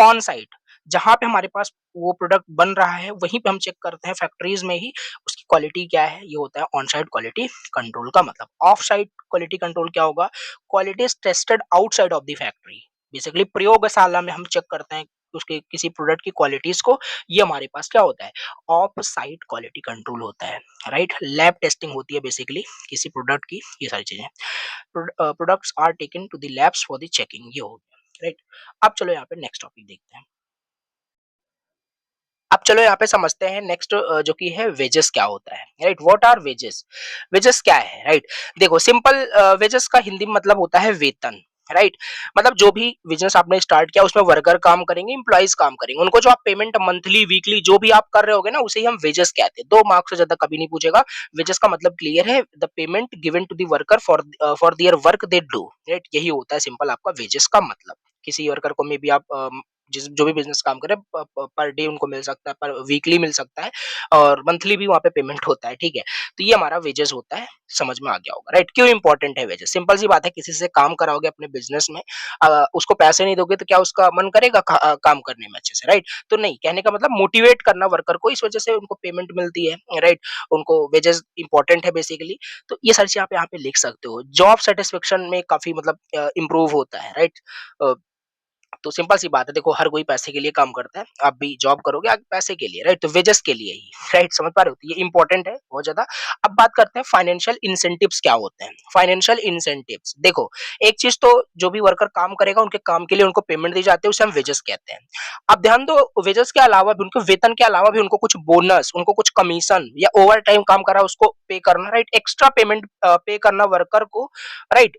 ऑन साइट, जहाँ पे हमारे पास वो प्रोडक्ट बन रहा है वहीं पे हम चेक करते हैं, फैक्ट्रीज में ही उसकी क्वालिटी क्या है, ये होता है ऑन साइट क्वालिटी कंट्रोल का मतलब। ऑफ साइट क्वालिटी कंट्रोल क्या होगा? Quality is tested outside of the factory, basically प्रयोगशाला में हम चेक करते हैं उसके किसी प्रोडक्ट की क्वालिटीज को। ये हमारे पास क्या होता है? ऑफ साइट क्वालिटी कंट्रोल होता है, राइट? लैब टेस्टिंग होती है बेसिकली किसी प्रोडक्ट की, ये सारी चीजें। Products are taken to the labs for the checking, ये हो गया, राइट? अब चलो यहाँ पे नेक्स्ट टॉपिक देखते हैं। अब चलो यहाँ पे समझते हैं नेक्स्ट, जो कि है वेजेस क्या होता है, right? What are wages? Wages क्या है, राइट? देखो सिंपल, वेजेस का हिंदी में मतलब होता है वेतन, राइट? मतलब जो भी बिजनेस आपने स्टार्ट किया उसमें वर्कर काम करेंगे, एम्प्लॉइज काम करेंगे, उनको जो आप पेमेंट मंथली वीकली जो भी आप कर रहे होगे ना, उसे ही हम वेजेस कहते हैं। 2 मार्क्स से ज्यादा कभी नहीं पूछेगा। वेजेस का मतलब क्लियर है, the payment given to the worker for their work they do, right? यही होता है सिंपल आपका वेजेस का मतलब। किसी वर्कर को में भी आप जिस जो भी बिजनेस काम करे पर डे उनको मिल सकता है, पर वीकली मिल सकता है, और मंथली भी वहाँ पे पेमेंट होता है, ठीक है? तो ये हमारा वेजेस होता है, समझ में आ गया होगा, राइट? क्यों इंपॉर्टेंट है वेजेस? सिंपल सी बात है, किसी से काम कराओगे अपने बिजनेस में, उसको पैसे नहीं दोगे तो क्या उसका मन करेगा काम करने में अच्छे से, राइट? तो नहीं, कहने का मतलब मोटिवेट करना वर्कर को, इस वजह से उनको पेमेंट मिलती है, राइट? उनको वेजेस इंपॉर्टेंट है बेसिकली। तो ये सारी चीज आप यहाँ पे लिख सकते हो। जॉब सेटिस्फेक्शन में काफी मतलब इंप्रूव होता है, राइट? तो सिंपल सी बात है, देखो हर कोई पैसे के लिए काम करता है, आप भी जॉब करोगे आप पैसे के लिए, राइट? तो वेजेस के लिए ही, राइट? समझ पा रहे हो? तो ये इंपॉर्टेंट है बहुत ज्यादा। अब बात करते हैं फाइनेंशियल इंसेंटिव्स क्या होते हैं। फाइनेंशियल इंसेंटिव्स देखो, एक चीज तो जो भी वर्कर काम करेगा उनके काम के लिए उनको पेमेंट दी जाती है, उसे हम वेजेस कहते हैं। अब ध्यान दो, वेजेस के अलावा भी उनको वेतन के अलावा भी उनको कुछ बोनस, उनको कुछ कमीशन या ओवर टाइम काम करा उसको पे करना, राइट? एक्स्ट्रा पेमेंट पे करना वर्कर को, राइट?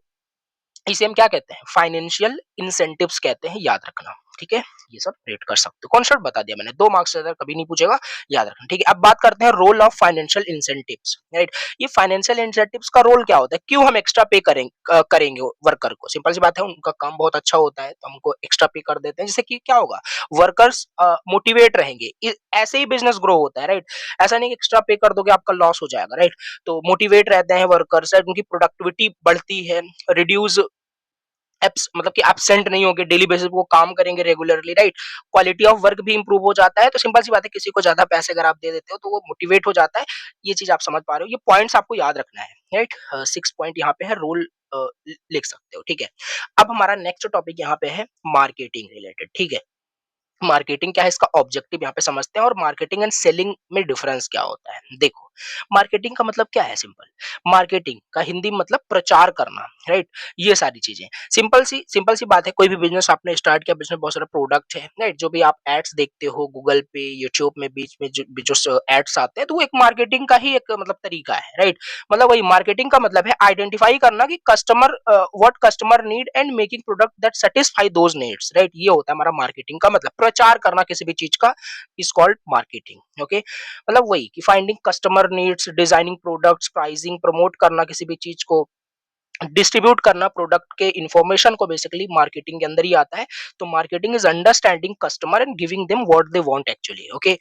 इसे हम क्या कहते हैं? फाइनेंशियल इंसेंटिव्स कहते हैं, याद रखना। ठीक है, ये सब रेट कर सकते हो। कॉन्सेप्ट बता दिया मैंने, 2 मार्क्स से ज्यादा कभी नहीं पूछेगा, याद रखना। ठीक है, अब बात करते हैं role of financial incentives, right? ये फाइनेंशियल इंसेंटिव्स का रोल क्या होता है, क्यों हम एक्स्ट्रा पे करेंगे वर्कर को? सिंपल सी बात है, उनका काम बहुत अच्छा होता है तो हमको एक्स्ट्रा पे कर देते हैं, जिससे कि क्या होगा, वर्कर्स मोटिवेट रहेंगे। ऐसे ही बिजनेस ग्रो होता है, राइट? ऐसा नहीं कि एक्स्ट्रा पे कर दोगे आपका लॉस हो जाएगा, राइट? तो मोटिवेट रहते हैं वर्कर्स, उनकी प्रोडक्टिविटी बढ़ती है, रिड्यूस मतलब कि एब्सेंट नहीं होंगे, डेली बेसिस पे वो काम करेंगे regularly, right? Quality of work भी इंप्रूव हो जाता है। तो सिंपल सी बात है, किसी को ज्यादा पैसे अगर आप दे देते हो तो वो मोटिवेट हो जाता है। ये चीज आप समझ पा रहे हो, ये पॉइंट्स आपको याद रखना है, राइट? 6 पॉइंट यहाँ पे है, रोल लिख सकते हो। ठीक है, अब हमारा नेक्स्ट टॉपिक यहाँ पे है मार्केटिंग रिलेटेड। ठीक है, मार्केटिंग क्या है, इसका ऑब्जेक्टिव यहाँ पे समझते हैं, और मार्केटिंग एंड सेलिंग में डिफरेंस क्या होता है। देखो, मार्केटिंग का मतलब क्या है? सिंपल, मार्केटिंग का हिंदी मतलब प्रचार करना, राइट? ये सारी चीजें सिंपल सी बात है। कोई भी बिजनेस आपने स्टार्ट किया, बिजनेस बहुत सारा प्रोडक्ट है, राइट? जो भी आप एड्स देखते हो गूगल पे, यूट्यूब में, बीच में जो एड्स आते हैं, तो वो एक मार्केटिंग का ही एक मतलब तरीका है, राइट? मतलब वही मार्केटिंग का मतलब है आइडेंटिफाई करना कि customer what customer need and making product that satisfy those needs, right? ये होता है हमारा मार्केटिंग का मतलब, प्रचार करना किसी भी चीज का इज कॉल्ड मार्केटिंग। ओके, मतलब वही कि finding customer needs, designing products, pricing, promote करना किसी भी चीज को, डिस्ट्रीब्यूट करना प्रोडक्ट के इंफॉर्मेशन को, बेसिकली मार्केटिंग के अंदर ही आता है। तो marketing is understanding customer and giving them what they want actually. Okay,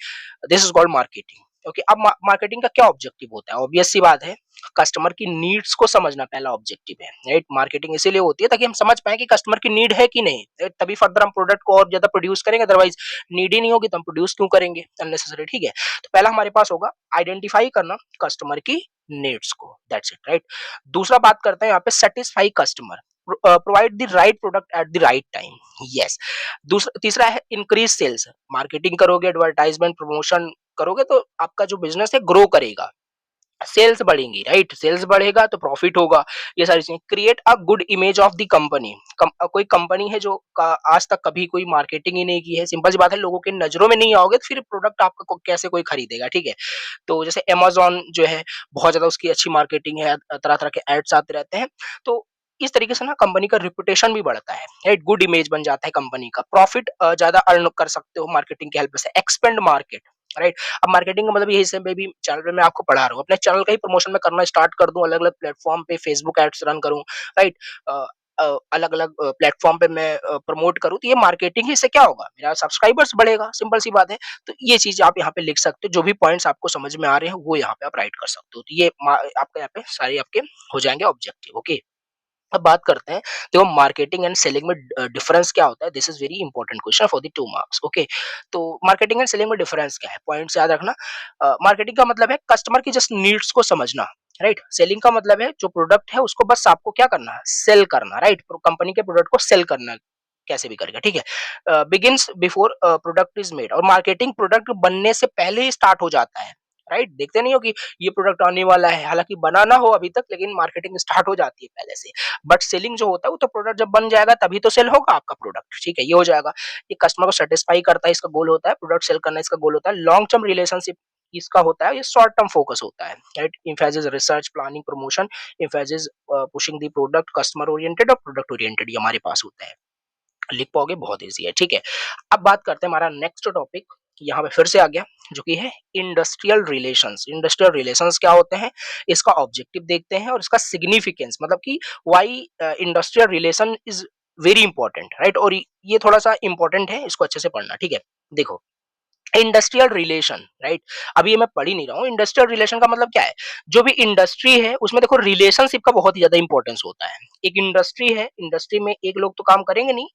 this is called marketing. Okay, अब मार्केटिंग का क्या ऑब्जेक्टिव होता है? ऑब्वियस सी बात है, कस्टमर की नीड्स को समझना पहला ऑब्जेक्टिव है, राइट? मार्केटिंग इसीलिए होती है ताकि हम समझ पाए कि कस्टमर की नीड है कि नहीं, right? तभी फर्दर हम प्रोडक्ट को और ज्यादा प्रोड्यूस करेंगे, अदरवाइज नीड ही नहीं होगी तो हम प्रोड्यूस क्यों करेंगे अननेसेसरी। ठीक है, तो पहला हमारे पास होगा आइडेंटिफाई करना कस्टमर की नीड्स को, दैट्स इट, राइट? दूसरा बात करते हैं यहाँ पे satisfy customer, provide the right product at the right time. Yes, दूसरा तीसरा है इंक्रीज सेल्स। मार्केटिंग करोगे, एडवर्टाइजमेंट, प्रमोशन करोगे तो आपका जो बिजनेस है ग्रो करेगा, सेल्स बढ़ेंगी, राइट? सेल्स बढ़ेगा तो प्रॉफिट होगा। ये सारी चीजें, create a good image of the company. कोई कंपनी है जो आज तक कभी कोई मार्केटिंग ही नहीं की है, सिंपल सी बात है, लोगों के नजरों में नहीं आओगे तो फिर प्रोडक्ट आपका कैसे कोई खरीदेगा? ठीक है, तो जैसे अमेज़न जो है, बहुत ज़्यादा उसकी अच्छी मार्केटिंग है, तरह-तरह के एड्स आते रहते हैं। तो इस तरीके से ना कंपनी का रेपुटेशन भी बढ़ता है, राइट? गुड इमेज बन जाता है कंपनी का, प्रॉफिट ज़्यादा अर्न कर सकते हो मार्केटिंग की हेल्प से, एक्सपेंड मार्केट, राइट? अब मार्केटिंग का मतलब यही से मैं भी चैनल पे मैं आपको पढ़ा रहा हूँ, अपने चैनल का ही प्रमोशन मैं करना स्टार्ट कर दूँ, अलग-अलग प्लेटफ़ॉर्म पे फेसबुक एड्स रन करूँ, राइट? अ अलग-अलग प्लेटफ़ॉर्म पे मैं प्रमोट करूँ, तो ये मार्केटिंग ही, इससे क्या होगा? मेरा सब्सक्राइबर्स बढ़ेगा, सिंपल सी बात है। तो ये चीज़ आप यहाँ पे लिख सकते हो, जो भी पॉइंट्स आपको समझ में आ रहे हैं, वो यहाँ पे आप राइट कर सकते हो। तो ये आपका यहाँ पे सारे आपके हो जाएँगे ऑब्जेक्टिव, ओके। अब बात करते हैं, देखो मार्केटिंग एंड सेलिंग में डिफरेंस क्या होता है? This is very important question for the 2 marks, okay. तो मार्केटिंग एंड सेलिंग में डिफरेंस क्या है? पॉइंट्स याद रखना। मार्केटिंग का मतलब है कस्टमर की जस्ट नीड्स को समझना, राइट? सेलिंग का मतलब है जो प्रोडक्ट है उसको बस आपको क्या करना है? सेल करना, राइट? कंपनी के प्रोडक्ट को सेल करना कैसे भी करके, ठीक है? Begins before product is made, और मार्केटिंग प्रोडक्ट बनने से पहले ही स्टार्ट हो जाता है, राइट? देखते नहीं हो कि ये प्रोडक्ट आने वाला है, हालांकि बना ना हो अभी तक, लेकिन मार्केटिंग स्टार्ट हो जाती है पहले से। बट सेलिंग जो होता है वो तो प्रोडक्ट जब बन जाएगा तभी तो सेल होगा आपका प्रोडक्ट, ठीक है? ये हो जाएगा, ये कस्टमर को सेटिस्फाई करता है, इसका गोल होता है, प्रोडक्ट सेल करना इसका गोल होता है। लॉन्ग टर्म रिलेशनशिप इसका होता है, ये शॉर्ट टर्म फोकस होता है, right? Emphasis research, planning, promotion, emphasis pushing the product, customer oriented और प्रोडक्ट ओरिएंटेड, ये हमारे पास होता है। लिख पाओगे, बहुत ईजी है, ठीक है? अब बात करते हैं हमारा नेक्स्ट टॉपिक, यहाँ पे फिर से आ गया, जो कि है इंडस्ट्रियल रिलेशंस। इंडस्ट्रियल रिलेशंस क्या होते हैं, इसका ऑब्जेक्टिव देखते हैं और इसका सिग्निफिकेंस, मतलब कि why industrial relation is very important, right? और ये थोड़ा सा इंपॉर्टेंट है, इसको अच्छे से पढ़ना, ठीक है? देखो, इंडस्ट्रियल रिलेशन, राइट? अभी ये मैं पढ़ ही नहीं रहा हूँ। इंडस्ट्रियल रिलेशन का मतलब क्या है? जो भी इंडस्ट्री है उसमें देखो रिलेशनशिप का बहुत ही ज्यादा इंपॉर्टेंस होता है। एक इंडस्ट्री है, इंडस्ट्री में एक लोग तो काम करेंगे नहीं,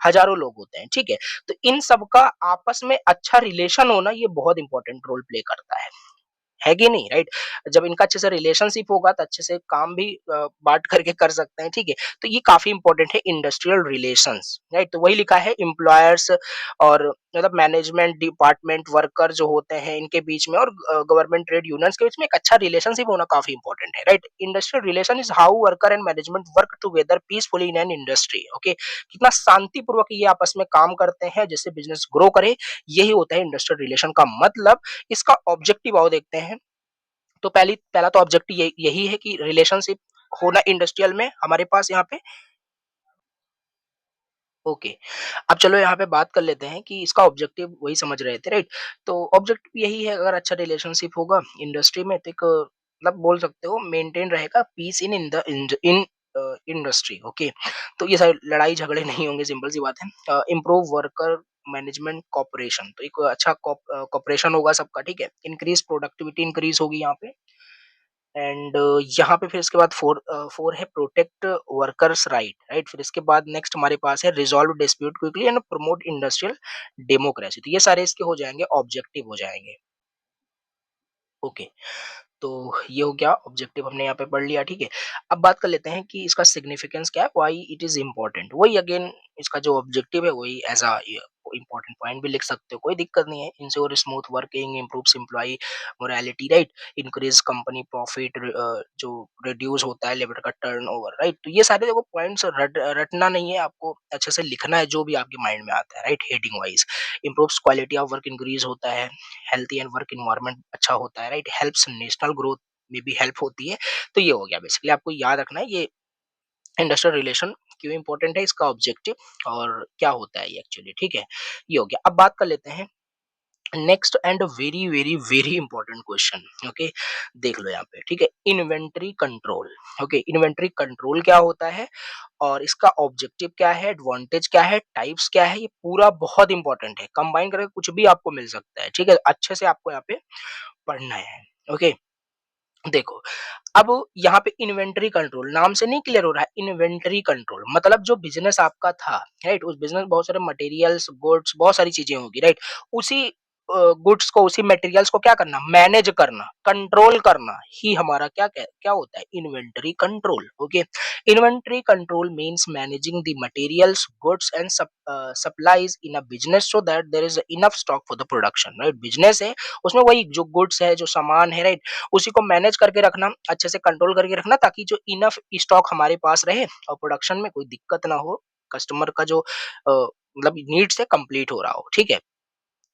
हजारों लोग होते हैं, ठीक है? तो इन सब का आपस में अच्छा रिलेशन होना, ये बहुत इंपॉर्टेंट रोल प्ले करता है। है कि नहीं, राइट? जब इनका अच्छे से रिलेशनशिप होगा तो अच्छे से काम भी बाँट करके कर सकते हैं, ठीक है? तो ये काफ़ी इंपॉर्टेंट है इंडस्ट्रियल रिलेशंस, राइट? तो वही लिखा है एम्प्लॉयर्स और मतलब मैनेजमेंट डिपार्टमेंट वर्कर जो होते हैं इनके बीच में और गवर्नमेंट ट्रेड यूनियंस के बीच में एक अच्छा रिलेशनशिप होना काफ़ी इंपॉर्टेंट है, right? Industrial relation is how worker and management work together peacefully in an industry, okay? कितना शांतिपूर्वक ये आपस में काम करते हैं जिससे बिज़नेस ग्रो करे, यही होता है इंडस्ट्रियल रिलेशन का मतलब। इसका ऑब्जेक्टिव आओ देखते हैं। तो पहला तो ऑब्जेक्टिव यही है कि रिलेशनशिप होना इंडस्ट्रियल में हमारे पास यहाँ पे। ओके, अब चलो यहाँ पे बात कर लेते हैं कि इसका ऑब्जेक्टिव वही समझ रहे थे, राइट? तो ऑब्जेक्टिव यही है, अगर अच्छा रिलेशनशिप होगा इंडस्ट्री में तो एक मतलब बोल सकते हो मेंटेन रहेगा पीस इन इंडस्ट्री, ओके? तो ये सारे लड़ाई झगड़े नहीं होंगे, सिंपल सी बात है। इम्प्रूव वर्कर मैनेजमेंट कॉपरेशन, तो एक अच्छा कॉपरेशन होगा सबका, ठीक है? इंक्रीज प्रोडक्टिविटी इंक्रीज होगी यहाँ पे। एंड यहाँ पे फिर इसके बाद 4 है प्रोटेक्ट वर्कर्स राइट, फिर इसके बाद नेक्स्ट हमारे पास है resolve dispute quickly and promote industrial democracy. तो ये सारे इसके हो जाएंगे, ऑब्जेक्टिव हो जाएंगे। ओके, तो ये हो गया ऑब्जेक्टिव, हमने यहाँ पे पढ़ लिया, ठीक है? अब बात कर लेते हैं कि इसका सिग्निफिकेंस क्या है, व्हाई इट इज इम्पोर्टेंट। वही अगेन इसका जो ऑब्जेक्टिव है वही एज अ इंपॉर्टेंट पॉइंट भी लिख सकते हो, कोई दिक्कत नहीं है। Ensure smooth working, improves employ morality, right? Increase company profit, जो रिड्यूस होता है लेबर का टर्नओवर, राइट? तो ये सारे देखो पॉइंट्स रटना नहीं है, आपको अच्छे से लिखना है जो भी आपके माइंड में आता है, right? Heading wise. Improves quality of work increase होता है, हेल्थी एंड वर्क एनवायरनमेंट अच्छा होता है, राइट? हेल्प्स नेशनल ग्रोथ में भी हेल्प होती है। तो ये हो गया, बेसिकली आपको याद रखना है ये इंडस्ट्रियल रिलेशन क्यों इंपॉर्टेंट है, इसका ऑब्जेक्टिव और क्या होता है ये एक्चुअली, ठीक है? ये हो गया। अब बात कर लेते हैं next and very very very important question, okay? देख लो यहाँ पे, ठीक है? Inventory control, okay? Inventory control क्या होता है और इसका ऑब्जेक्टिव क्या है, एडवांटेज क्या है, टाइप्स क्या है, ये पूरा बहुत इंपॉर्टेंट है। कंबाइन करके कुछ भी आपको मिल सकता है, ठीक है? अच्छे से आपको यहाँ पे पढ़ना है, ओके? देखो, अब यहाँ पे इन्वेंटरी कंट्रोल नाम से नहीं क्लियर हो रहा है, इन्वेंटरी कंट्रोल मतलब जो बिजनेस आपका था, राइट? उस बिजनेस में बहुत सारे मटेरियल्स, गुड्स, बहुत सारी चीजें होगी, राइट? उसी गुड्स को, उसी मटेरियल्स को क्या करना, मैनेज करना, कंट्रोल करना ही हमारा क्या होता है, inventory control, okay? Inventory control means managing the materials, goods and supplies in a business so that there is enough stock for the production, right? Business है, उसमें वही जो गुड्स है, जो सामान है, राइट? उसी को मैनेज करके रखना, अच्छे से कंट्रोल करके रखना, ताकि जो इनफ स्टॉक हमारे पास रहे और प्रोडक्शन में कोई दिक्कत ना हो, कस्टमर का जो मतलब नीड्स है कंप्लीट हो रहा हो, ठीक है?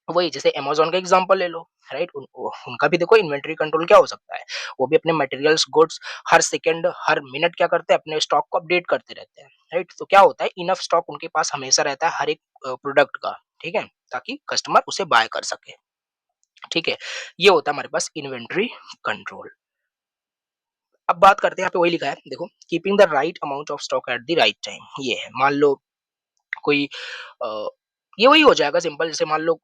वही जैसे अमेज़न का एग्जांपल ले लो, राइट? उनका भी देखो इन्वेंटरी कंट्रोल क्या हो सकता है, वो भी अपने मटेरियल्स, गुड्स हर सेकंड, हर मिनट क्या करते हैं, अपने स्टॉक को अपडेट करते रहते हैं, राइट? तो क्या होता है, इनफ स्टॉक उनके पास हमेशा रहता है हर एक प्रोडक्ट का, ठीक है? ताकि कस्टमर उसे बाय कर सके, ठीक है? ये होता है हमारे पास इन्वेंटरी कंट्रोल। अब बात करते हैं, यहाँ पे वही लिखा है देखो, keeping the right amount of stock at the right time, ये है। मान लो कोई अ, ये वही हो जाएगा सिंपल, जैसे मान लो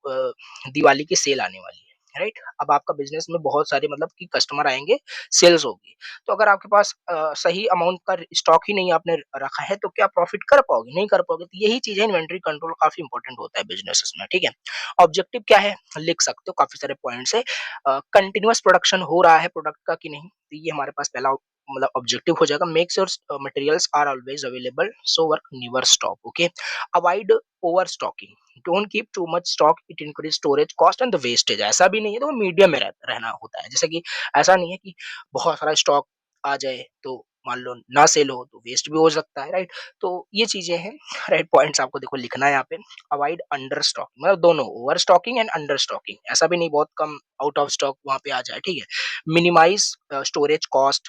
दिवाली की सेल आने वाली है, राइट? अब आपका बिजनेस में बहुत सारे मतलब कि कस्टमर आएंगे, सेल्स होगी, तो अगर आपके पास सही अमाउंट का स्टॉक ही नहीं आपने रखा है तो क्या प्रॉफिट कर पाओगे, नहीं कर पाओगे। तो यही चीज है, इन्वेंटरी कंट्रोल काफी इंपॉर्टेंट होता है बिजनेस में, ठीक है? ऑब्जेक्टिव क्या है, लिख सकते हो, काफी सारे पॉइंट्स है। कंटिन्यूअस प्रोडक्शन हो रहा है प्रोडक्ट का कि नहीं, तो ये हमारे पास पहला मतलब ऑब्जेक्टिव हो जाएगा। Make sure materials are always available so work never stop, okay? Avoid over stocking, don't keep too much stock, it increase storage cost and the wastage. ऐसा भी नहीं है, तो मीडियम में रहना होता है, जैसे कि ऐसा नहीं है कि बहुत सारा स्टॉक आ जाए तो मान लो ना सेल हो तो वेस्ट भी हो सकता है, राइट? तो ये चीजें हैं, राइट? पॉइंट्स आपको देखो लिखना है यहाँ पे। अवॉइड अंडर स्टॉक, मतलब दोनों over stocking and under stocking, ऐसा भी नहीं बहुत कम आउट ऑफ स्टॉक वहां पे आ जाए, ठीक है? मिनिमाइज स्टोरेज कॉस्ट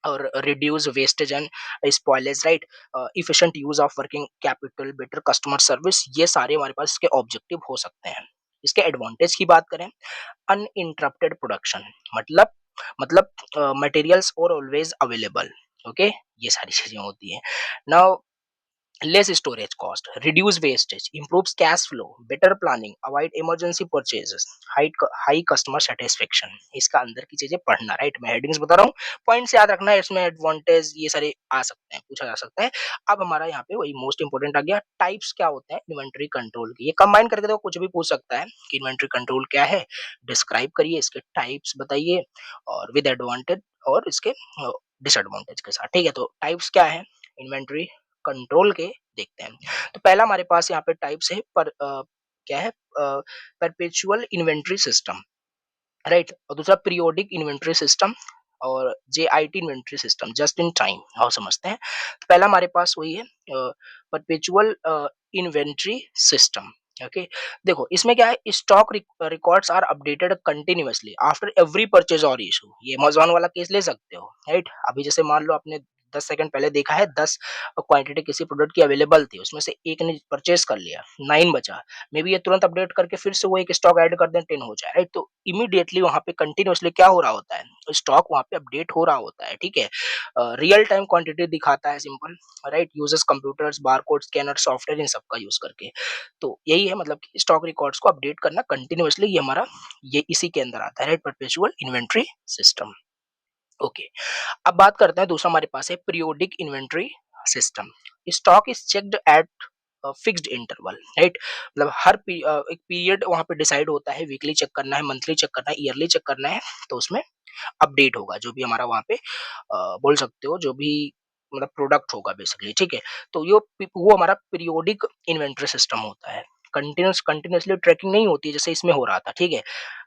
और reduce wastage and spoilage, right? Efficient use of working capital, better customer service, ये सारे हमारे पास इसके ऑब्जेक्टिव हो सकते हैं। इसके एडवांटेज की बात करें, अनइंटरप्टेड प्रोडक्शन, मतलब मटेरियल्स और ऑलवेज अवेलेबल, ओके? ये सारी चीजें होती हैं। Now less storage cost, reduce wastage, improves cash flow, better planning, avoid emergency purchases, high customer satisfaction. इसका अंदर की चीजें पढ़ना, राइट? मैं हेडिंग्स बता रहा हूँ, पॉइंट्स याद रखना है, इसमें एडवांटेज ये सारे आ सकते हैं, पूछा जा सकता है। अब हमारा यहाँ पे वही मोस्ट इंपोर्टेंट आ गया, टाइप्स क्या होते हैं इन्वेंटरी कंट्रोल की। ये कंबाइन करके देखो कुछ भी पूछ सकता है कि इन्वेंटरी कंट्रोल क्या है, डिस्क्राइब करिए, इसके टाइप्स बताइए और विद एडवांटेज और इसके डिसएडवांटेज के साथ, ठीक है? तो टाइप्स क्या है इन्वेंटरी कंट्रोल के, देखते हैं। तो पहला हमारे पास यहाँ पे टाइप्स है पर क्या है, परपेचुअल इन्वेंटरी सिस्टम, राइट? और दूसरा पीरियोडिक इन्वेंटरी सिस्टम और JIT inventory system, just in time. आओ समझते हैं। तो पहला हमारे पास वही है परपेचुअल इन्वेंटरी सिस्टम। ओके, देखो इसमें क्या है, stock records are updated continuously after every purchase और इशू। ये अमेज़न वाला केस ले सकते हो, राइट? अभी जैसे मान लो आपने 10 सेकंड पहले देखा है, 10 क्वांटिटी किसी प्रोडक्ट की अवेलेबल थी, उसमें से एक ने परचेज कर लिया, 9 बचा। मे बी ये तुरंत अपडेट करके फिर से वो एक स्टॉक ऐड कर दें, 10 हो जाए, राइट? तो इमीडिएटली वहां पे कंटिन्यूअसली क्या हो रहा होता है, स्टॉक वहां पे अपडेट हो रहा होता है, ठीक है? रियल टाइम क्वांटिटी दिखाता है, simple, right? Uses computers, barcode scanner, software, इन सब का यूज करके। तो यही है, मतलब कि स्टॉक रिकॉर्ड्स को अपडेट करना कंटिन्यूअसली, ये हमारा ये इसी के अंदर आता है, right? Perpetual inventory system. Okay, अब बात करते हैं दूसरा हमारे पास है periodic inventory system. Stock is checked at fixed interval, right? मतलब एक पीरियड वहां पे डिसाइड होता है, वीकली चेक करना है, मंथली चेक करना है, ईयरली चेक करना है, तो उसमें अपडेट होगा जो भी हमारा वहां पे बोल सकते हो, जो भी मतलब प्रोडक्ट होगा बेसिकली, ठीक है? तो वो हमारा पीरियोडिक इन्वेंटरी सिस्टम होता है। कंटिन्यूसली ट्रैकिंग नहीं होती है जैसे इसमें हो रहा था, ठीक है?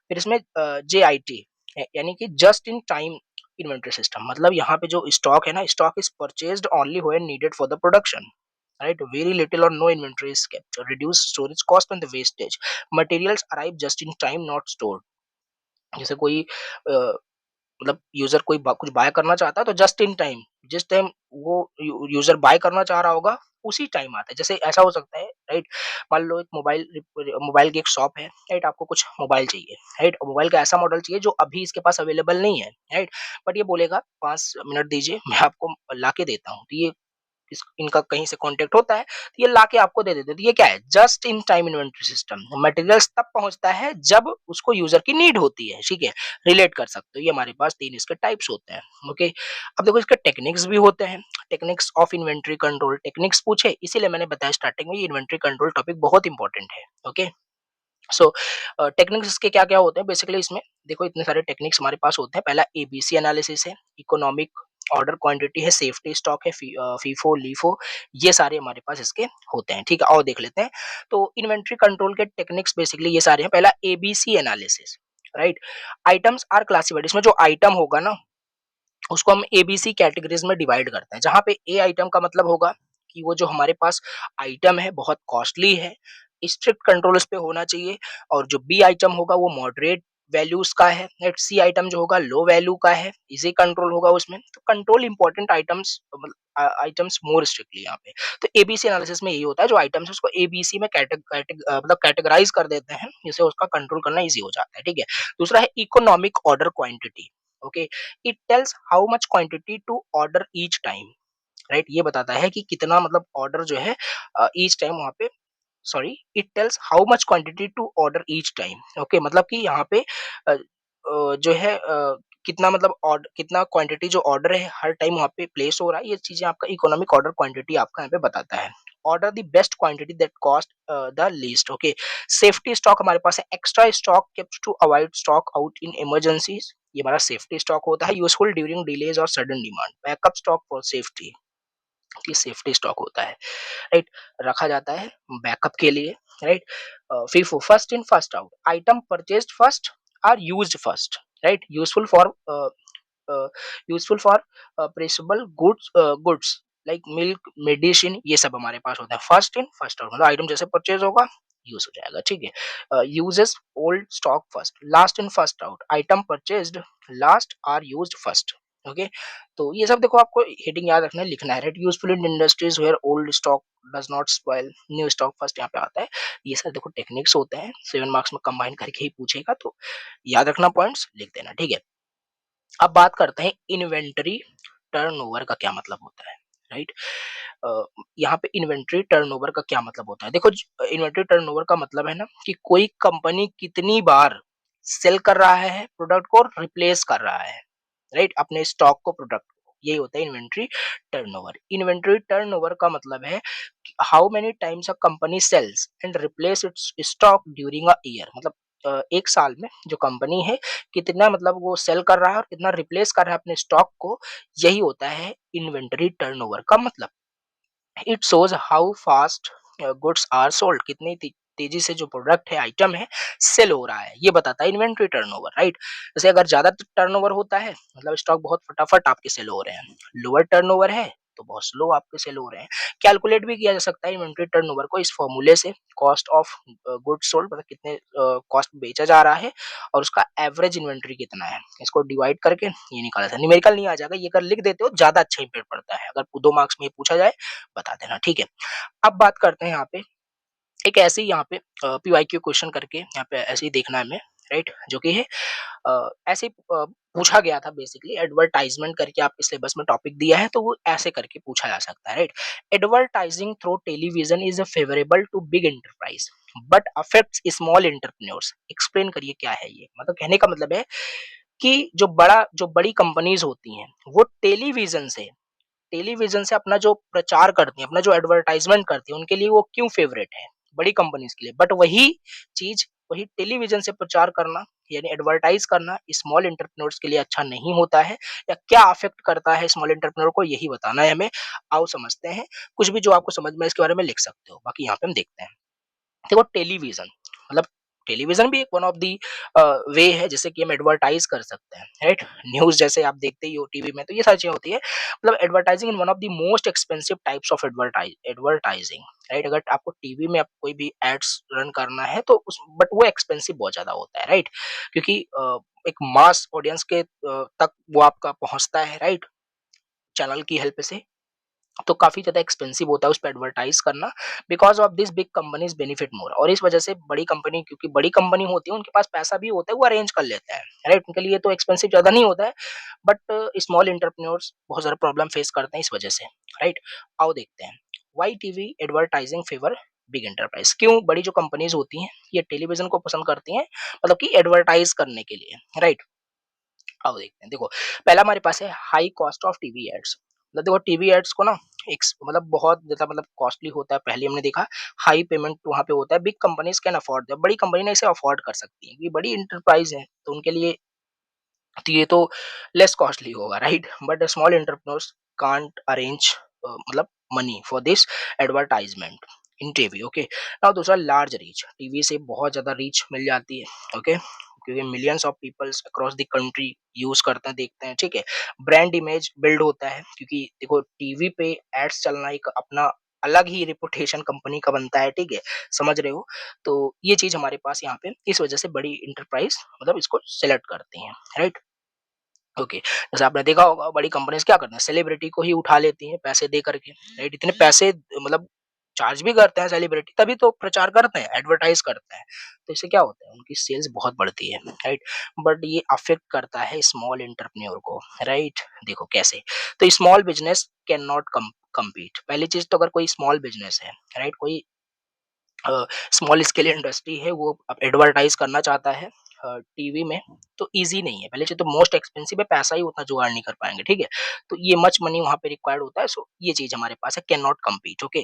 फिर इसमें जेआईटी यानी कि just in time inventory system, मतलब यहाँ पे जो स्टॉक है ना, stock is purchased only when needed for the production, right? Very little और no inventory is kept, reduce storage cost and the wastage, materials arrive just in time not stored. जैसे कोई मतलब यूजर कोई कुछ bye करना चाहता है तो जस्ट इन टाइम, जिस टाइम वो यूजर बाय करना चाह रहा होगा उसी टाइम आता है। जैसे ऐसा हो सकता है, राइट? मान लो एक मोबाइल की एक शॉप है, राइट? आपको कुछ मोबाइल चाहिए, राइट? और मोबाइल का ऐसा मॉडल चाहिए जो अभी इसके पास अवेलेबल नहीं है, राइट? बट ये बोलेगा 5 मिनट दीजिए, मैं आपको ला के देता हूँ। तो ये इनका कहीं से कांटेक्ट होता है, तो ये लाके आपको दे देते हैं। तो ये क्या है, just in time inventory system. Materials तब पहुंचता है जब उसको यूजर की नीड होती है, ठीक है? रिलेट कर सकते हो। ये हमारे पास 3 इसके टाइप्स होते हैं। ओके, अब देखो इसके टेक्निक्स भी होते हैं। Techniques of inventory control, techniques पूछे इसीलिए मैंने बताया स्टार्टिंग में, ये इन्वेंटरी कंट्रोल टॉपिक बहुत इंपॉर्टेंट है। ओके, सो टेक्निक्स इसके क्या क्या होते हैं बेसिकली, इसमें देखो इतने सारे टेक्निक्स हमारे पास होते हैं। पहला एबीसी एनालिसिस है, इकोनॉमिक ऑर्डर क्वांटिटी है, सेफ्टी स्टॉक है, फीफो लीफो, ये सारे हमारे पास इसके होते हैं, ठीक है? और देख लेते हैं। तो इन्वेंट्री कंट्रोल के टेक्निक्स बेसिकली ये सारे हैं। पहला ABC analysis, right? Items are classified, इसमें जो आइटम होगा ना उसको हम एबीसी कैटेगरीज में डिवाइड करते हैं, जहाँ पे ए आइटम का मतलब होगा कि वो जो हमारे पास आइटम है बहुत कॉस्टली है, स्ट्रिक्ट कंट्रोल उस पे होना चाहिए। और जो बी आइटम होगा वो मॉडरेट वैल्यूज का है, राइट? सी आइटम जो होगा लो वैल्यू का है, इजी कंट्रोल होगा उसमें। तो कंट्रोल इंपॉर्टेंट आइटम्स, आइटम्स मोर स्ट्रिक्टली यहाँ पे। तो एबीसी एनालिसिस में यही होता है, जो आइटम्स है उसको एबीसी में मतलब कैटेगराइज कर देते हैं, जिससे उसका कंट्रोल करना इजी हो जाता है, ठीक है? दूसरा है economic order quantity. Okay, it tells how much quantity to order each time, right? ये बताता है कि कितना मतलब ऑर्डर जो है ईच टाइम वहां पे, sorry, it tells how much quantity to order each time. Okay, मतलब कि यहाँ पे जो है कितना मतलब कितना क्वांटिटी जो ऑर्डर है हर टाइम वहाँ पे प्लेस हो रहा है, ये चीजें आपका इकोनॉमिक ऑर्डर क्वांटिटी आपका यहाँ पे बताता है। Order the best quantity that cost the least. Okay, safety stock हमारे पास है, extra stock kept to avoid stock out in emergencies, ये हमारा सेफ्टी स्टॉक होता है। यूजफुल ड्यूरिंग डिलेज और sudden demand, backup stock for safety, ये safety stock होता है, राइट? रखा जाता है बैकअप के लिए, right? FIFO, first in first out, item purchased first are used first, right? Useful for प्रेसेबल goods like milk, medicine, ये सब हमारे पास होता है। फर्स्ट इन फर्स्ट आउट मतलब आइटम जैसे परचेज होगा यूज हो जाएगा, ठीक है? Uses old stock first, last in first out, item purchased last are used first. Okay, तो ये सब देखो आपको हेडिंग याद रखना है, लिखना है, right? Useful in industries where old stock does not spoil, new stock first यहाँ पे आता है। ये सब देखो टेक्निक्स होते हैं, 7 मार्क्स में कंबाइन करके ही पूछेगा, तो याद रखना, पॉइंट्स लिख देना, ठीक है? अब बात करते हैं इन्वेंटरी टर्नओवर का क्या मतलब होता है। राइट। यहाँ पे इन्वेंट्री टर्नओवर का क्या मतलब होता है? देखो, इन्वेंट्री टर्नओवर का मतलब है ना कि कोई कंपनी कितनी बार सेल कर रहा है प्रोडक्ट को और रिप्लेस कर रहा है, राइट, अपने स्टॉक को, प्रोडक्ट को, यही होता है इन्वेंट्री टर्नओवर। इन्वेंट्री टर्नओवर का मतलब है how many times a company sales and replace its stock during a year. मतलब एक साल में जो कंपनी है कितना, मतलब वो सेल कर रहा है और कितना रिप्लेस कर रहा है अपने स्टॉक को, यही होता है इन्वेंटरी टर्नओवर का मतलब। It shows how fast goods are sold, कितनी तेजी से जो प्रोडक्ट है, आइटम है, सेल हो रहा है, ये बताता है इन्वेंट्री टर्नओवर, राइट। जैसे अगर ज्यादा टर्नओवर होता है मतलब स्टॉक बहुत फटाफट आपके सेल हो रहे हैं, लोअर टर्नओवर है तो बहुत स्लो आपके सेल हो रहे हैं। कैलकुलेट भी किया जा सकता है इन्वेंट्री टर्नओवर को इस फॉर्मूले से, कॉस्ट ऑफ गुड्स सोल्ड, मतलब कितने कॉस्ट बेचा जा रहा है और उसका एवरेज इन्वेंट्री कितना है, इसको डिवाइड करके ये निकाला था। न्यूमेरिकल नहीं आ जाएगा, ये अगर लिख देते हो ज्यादा अच्छा इम्पैक्ट पड़ता है, अगर 2 मार्क्स में ये पूछा जाए बता देना, ठीक है। अब बात करते हैं यहाँ पे एक ऐसे ही यहाँ पे पीवाईक्यू क्वेश्चन करके, यहाँ पे ऐसे ही देखना है हमें, राइट, जो कि है ऐसे ही पूछा गया था बेसिकली, एडवर्टाइजमेंट करके आपके सिलेबस में टॉपिक दिया है तो वो ऐसे करके पूछा जा सकता है, right. Advertising through television is favourable to big enterprise but affects small entrepreneurs. Explain करिए क्या है ये, मतलब कहने का मतलब है कि जो बड़ी कंपनीज होती हैं वो टेलीविजन से अपना जो प्रचार करती हैं, अपना जो एडवर्टाइजमेंट करती हैं, उनके लिए वो क्यों फेवरेट है, बड़ी कंपनीज के लिए। बट वही चीज, वही टेलीविजन से प्रचार करना यानी एडवर्टाइज करना स्मॉल एंटरप्रेन्योर्स के लिए अच्छा नहीं होता है, या क्या अफेक्ट करता है स्मॉल एंटरप्रेन्योर को, यही बताना है हमें। आओ समझते हैं, कुछ भी जो आपको समझ में इसके बारे में लिख सकते हो, बाकी यहाँ पे हम देखते हैं। देखो, टेलीविजन मतलब टेलीविजन भी एक वन ऑफ दी वे है जिससे कि हम एडवर्टाइज कर सकते हैं, राइट। न्यूज जैसे आप देखते ही हो टीवी में, तो ये सारी चीजें होती है। मतलब advertising in one of the most expensive types of advertising, right. अगर आपको टीवी में आप कोई भी एड्स रन करना है तो उस, बट वो एक्सपेंसिव बहुत ज्यादा होता है, राइट, क्योंकि एक मास ऑडियंस के तक वो आपका पहुंचता है, राइट, चैनल की हेल्प से। तो काफ़ी ज़्यादा एक्सपेंसिव होता है उस पे एडवर्टाइज़ करना, because of this big companies benefit मोर। और इस वजह से बड़ी कंपनी, क्योंकि बड़ी कंपनी होती है, उनके पास पैसा भी होता है, वो अरेंज कर लेते हैं, राइट? उनके लिए तो एक्सपेंसिव ज़्यादा नहीं होता है, बट स्मॉल एंटरप्रेन्योर्स बहुत ज़्यादा प्रॉब्लम फेस करते हैं इस वजह से, राइट? आओ देखते हैं, why TV advertising favour big enterprise? क्यों बड़ी जो कंपनीज़ होती हैं, ये टेलीविज़न को पसंद करती हैं, मतलब कि एडवर्टाइज़ करने के लिए, राइट? आओ देखते हैं। देखो, पहला हमारे पास है high cost of TV ads. मतलब देखो, टीवी एड्स को ना एक मतलब बहुत ज़्यादा मतलब कॉस्टली होता है। पहले हमने देखा हाई पेमेंट वहाँ पे होता है, big companies can afford that, बड़ी कंपनी ना इसे अफोर्ड कर सकती है, ये बड़ी एंटरप्राइज़ है, तो उनके लिए तो ये तो लेस कॉस्टली होगा, right. But small entrepreneurs can't arrange मतलब money for this advertisement in TV, okay. Now दूसरा, लार्ज रीच। टीवी से बहुत ज्यादा रीच मिल जाती है, ओके, क्योंकि millions of peoples across the country use करते हैं, देखते हैं, ठीक है। ब्रांड इमेज बिल्ड होता है, क्योंकि देखो टीवी पे एड्स चलना एक अपना अलग ही रेपुटेशन कंपनी का बनता है, ठीक है, समझ रहे हो। तो ये चीज हमारे पास यहाँ पे इस वजह से बड़ी इंटरप्राइज मतलब इसको सेलेक्ट करती हैं, राइट। ओके, जैसे आपने देखा होगा बड़ी कंपनीज क्या करते हैं, सेलिब्रिटी को ही उठा लेती हैं पैसे दे करके, राइट। इतने पैसे मतलब चार्ज भी करते हैं सेलिब्रिटी, तभी तो प्रचार करते हैं, एडवर्टाइज करते हैं। तो इससे क्या होता है, उनकी सेल्स बहुत बढ़ती है, राइट। बट ये अफेक्ट करता है स्मॉल एंटरप्रेन्योर को, राइट। देखो कैसे, तो small business can not compete. पहली चीज तो, अगर कोई स्मॉल बिजनेस है, राइट, कोई स्मॉल स्केल इंडस्ट्री है, वो अब एडवर्टाइज करना चाहता है टीवी में, तो इजी नहीं है। पहले चीज तो मोस्ट एक्सपेंसिव है, पैसा ही उतना जुगाड़ नहीं कर पाएंगे, ठीक है। तो ये मच मनी वहां पे रिक्वायर्ड होता है, सो ये चीज हमारे पास है, can not compete, okay.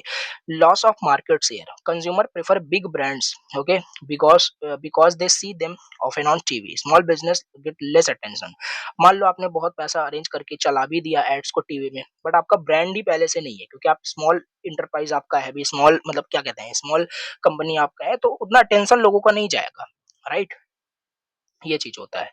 Loss of market share, consumer prefer big brands, okay, because they see them often on TV, small business get less attention. मान लो आपने बहुत पैसा अरेंज करके चला भी दिया एड्स को टीवी में, बट आपका ब्रांड ही पहले से नहीं है, क्योंकि आप स्मॉल इंटरप्राइज आपका है भी, स्मॉल मतलब क्या कहते हैं, स्मॉल कंपनी आपका है, तो उतना टेंशन लोगों का नहीं जाएगा, राइट। ये चीज होता है।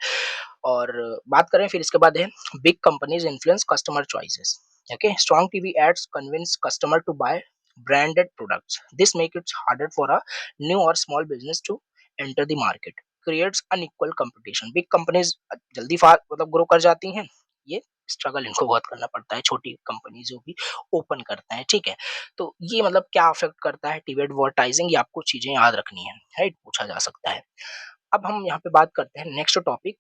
और बात करें फिर इसके बाद है, big companies influence customer choices, okay. Strong TV ads convince customer to buy branded products, this make it's harder for a new और small business to enter the market, creates unequal competition. Big companies जल्दी मतलब grow कर जाती हैं, ये struggle इनको बहुत करना पड़ता है, छोटी कंपनी जो भी ओपन करते हैं, ठीक है। तो ये मतलब क्या अफेक्ट करता है टीवी एडवर्टाइजिंग, ये आपको चीजें याद रखनी है, राइट, पूछा जा सकता है। अब हम यहाँ पे बात करते हैं नेक्स्ट टॉपिक,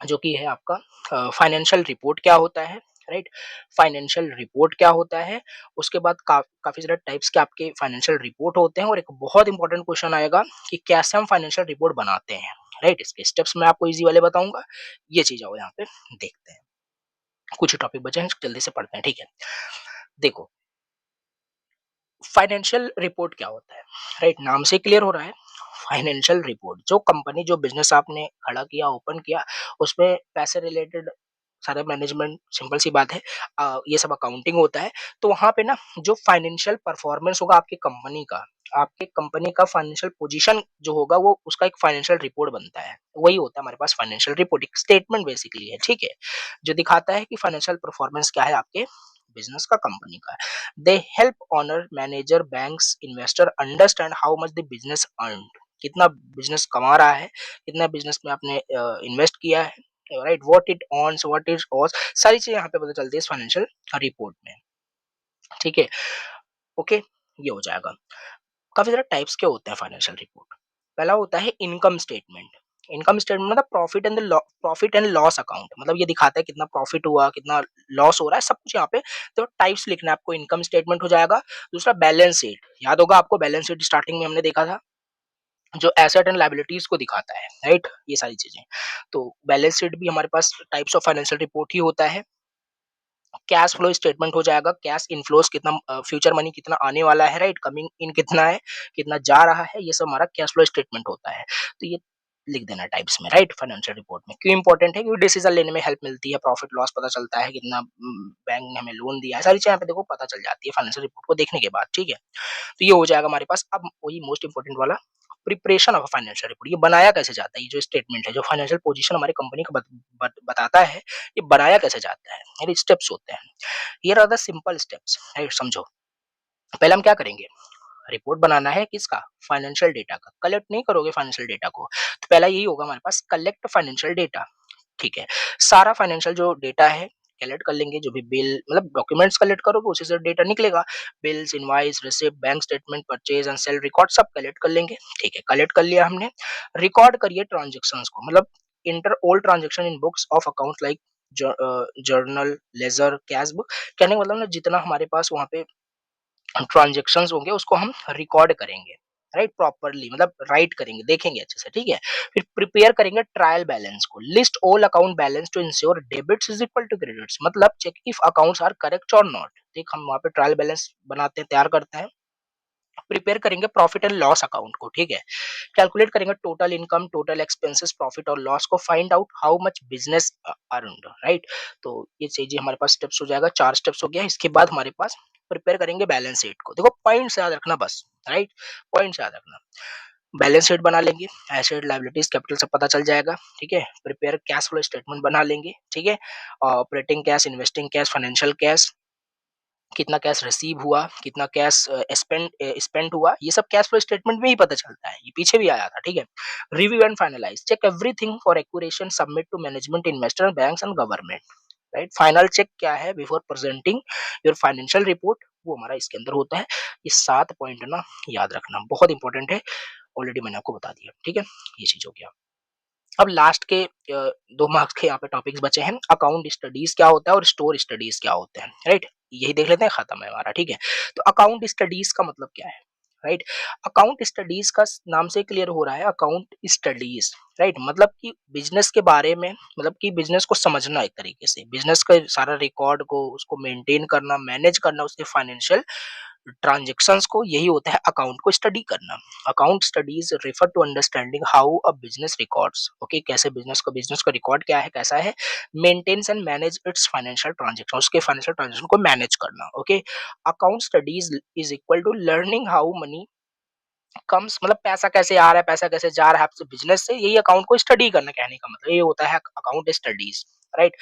जो कि है आपका फाइनेंशियल रिपोर्ट क्या होता है, राइट? फाइनेंशियल रिपोर्ट क्या होता है, उसके बाद काफ़ी सारे टाइप्स के आपके फाइनेंशियल रिपोर्ट होते हैं और एक बहुत इंपॉर्टेंट क्वेश्चन आएगा कि कैसे हम फाइनेंशियल रिपोर्ट बनाते हैं, राइट? इसके स्टेप्स मैं आपको ईज़ी वाले बताऊँगा, ये चीज़ आओ यहाँ पे देखते हैं। कुछ टॉपिक बचे हैं, जल्दी से पढ़ते हैं, ठीक है? देखो, फाइनेंशियल रिपोर्ट क्या होता है, राइट? नाम से क्लियर हो रहा है। फाइनेंशियल रिपोर्ट जो कंपनी, जो बिजनेस आपने खड़ा किया, ओपन किया, उसमें पैसे रिलेटेड सारा मैनेजमेंट, सिंपल सी बात है, ये सब अकाउंटिंग होता है। तो वहां पे ना जो फाइनेंशियल परफॉर्मेंस होगा आपकी कंपनी का, आपके कंपनी का फाइनेंशियल पोजीशन जो होगा, वो उसका एक फाइनेंशियल रिपोर्ट बनता है, वही होता है हमारे पास फाइनेंशियल रिपोर्ट, एक स्टेटमेंट बेसिकली है, ठीक है? जो दिखाता है कि फाइनेंशियल परफॉर्मेंस क्या है आपके बिजनेस का, कंपनी का। They help owner, manager, banks, investor understand how much the business earned, कितना बिजनेस कमा रहा है, कितना बिजनेस में आपने इन्वेस्ट किया है, right? What it earns, what it cost, सारी चीजें यहाँ पे पता चलती है इस फाइनेंशियल रिपोर्ट में, ठीक है? ओके, ये हो जाएगा। काफी सारे टाइप्स के होते हैं फाइनेंशियल रिपोर्ट। पहला होता है इनकम स्टेटमेंट। इनकम स्टेटमेंट मतलब प्रॉफिट एंड लॉस अकाउंट, मतलब ये दिखाता है कितना प्रॉफिट हुआ, कितना लॉस हो रहा है, सब कुछ यहाँ पे। तो टाइप्स लिखना है आपको, इनकम स्टेटमेंट हो जाएगा। दूसरा बैलेंस शीट, याद होगा आपको, बैलेंस शीट स्टार्टिंग में हमने देखा था, जो एसेट एंड लायबिलिटीज को दिखाता है, राइट? ये सारी चीजें। तो बैलेंस शीट भी हमारे पास टाइप्स ऑफ फाइनेंशियल रिपोर्ट ही होता है। कैश फ्लो स्टेटमेंट हो जाएगा, कैश इनफ्लोस कितना, फ्यूचर मनी कितना आने वाला है, राइट? कमिंग इन कितना है, कितना जा रहा है, ये सब हमारा कैश फ्लो स्टेटमेंट होता है। तो ये लिख देना टाइप्स में, राइट? फाइनेंशियल रिपोर्ट में क्यों इंपॉर्टेंट है, क्योंकि डिसीजन लेने में हेल्प मिलती है, प्रॉफिट लॉस पता चलता है, कितना बैंक ने हमें लोन दिया है, सारी चीजें यहाँ पे देखो पता चल जाती है फाइनेंशियल रिपोर्ट को देखने के बाद, ठीक है? तो ये हो जाएगा हमारे पास। अब वही मोस्ट इंपॉर्टेंट वाला, प्रिपरेशन ऑफ फाइनेंशियल रिपोर्ट, ये बनाया कैसे जाता है, ये जो स्टेटमेंट है, जो फाइनेंशियल पोजीशन हमारी कंपनी का बताता है, ये बनाया कैसे जाता है, यानी स्टेप्स होते हैं। Here are the simple steps, right? समझो, पहले हम क्या करेंगे, रिपोर्ट बनाना है किसका, फाइनेंशियल डेटा का। कलेक्ट नहीं करोगे फाइनेंशियल डेटा को, तो पहला यही होगा हमारे पास, कलेक्ट फाइनेंशियल डेटा, ठीक है? सारा फाइनेंशियल जो डेटा है कलेक्ट कर लेंगे, जो भी बिल, मतलब डॉक्यूमेंट्स कलेक्ट करोगे उसी से डेटा निकलेगा। Bills, invoice, receipt, bank statement, purchase and sale record सब कलेक्ट कर लेंगे, ठीक है? कलेक्ट कर लिया हमने। रिकॉर्ड करिए ट्रांजेक्शंस को, मतलब enter all transaction in books of account like journal, ledger, cash book. कहने का मतलब ना, जितना हमारे पास वहाँ पे ट्रांजेक्शंस होंगे उसको हम रिकॉर्ड करेंगे, राइट? प्रॉपर्ली, मतलब राइट करेंगे, देखेंगे अच्छे से, ठीक है? फिर प्रिपेयर करेंगे ट्रायल बैलेंस को, list all account balance to ensure debits is equal to credits, मतलब check if accounts are correct और नॉट। देख, हम वहां पे ट्रायल बैलेंस बनाते हैं, तैयार करते हैं। प्रिपेयर करेंगे प्रॉफिट एंड लॉस अकाउंट को, ठीक है? कैलकुलेट करेंगे total income, total expenses, profit और लॉस को, find out how much business earned, right? तो ये चीजें हमारे पास स्टेप्स हो जाएगा, 4 स्टेप्स हो गया। इसके बाद हमारे पास प्रिपेयर करेंगे बैलेंस शीट को। देखो, पॉइंट्स याद रखना बस, राइट? पॉइंट्स याद रखना। बैलेंस शीट बना लेंगे, एसेट, लायबिलिटीज, कैपिटल सब पता चल जाएगा, ठीक है? प्रिपेयर कैश फ्लो स्टेटमेंट बना लेंगे, ठीक है? Operating cash, investing cash, financial cash, कितना कैश रिसीव हुआ, कितना कैश स्पेंड हुआ, ये सब कैश फ्लो स्टेटमेंट में ही पता चलता है, ये पीछे भी आया था, ठीक है? Review and finalize, check everything for accuration, submit to management, investor, banks and government, right? Final check क्या है before presenting your financial report, वो हमारा इसके अंदर होता है। ये 7 पॉइंट ना याद रखना, बहुत इंपॉर्टेंट है, ऑलरेडी मैंने आपको बता दिया, ठीक है? ये चीज हो गया। अब लास्ट के 2 मार्क्स के यहाँ पे टॉपिक्स बचे हैं, अकाउंट स्टडीज क्या होता है और स्टोर स्टडीज क्या होते हैं, राइट? यही देख लेते हैं, खत्म है हमारा, ठीक है? तो अकाउंट स्टडीज का मतलब क्या है, राइट? अकाउंट स्टडीज का नाम से क्लियर हो रहा है, अकाउंट स्टडीज, राइट? मतलब कि बिजनेस के बारे में, मतलब कि बिजनेस को समझना, एक तरीके से बिजनेस का सारा रिकॉर्ड को, उसको मेंटेन करना, मैनेज करना, उसके फाइनेंशियल ट्रांजेक्शंस को, यही होता है अकाउंट को स्टडी करना। Account studies refer to understanding how a business records, okay, कैसे बिजनेस का रिकॉर्ड क्या है, कैसा है, maintains and manage its financial transaction, उसके फाइनेंशियल ट्रांजेक्शन को मैनेज करना, okay? Account studies is equal to learning how money comes, मतलब पैसा कैसे आ रहा है, पैसा कैसे जा रहा है आपसे बिजनेस से, यही अकाउंट को स्टडी करना, कहने का मतलब ये होता है अकाउंट स्टडीज, राइट?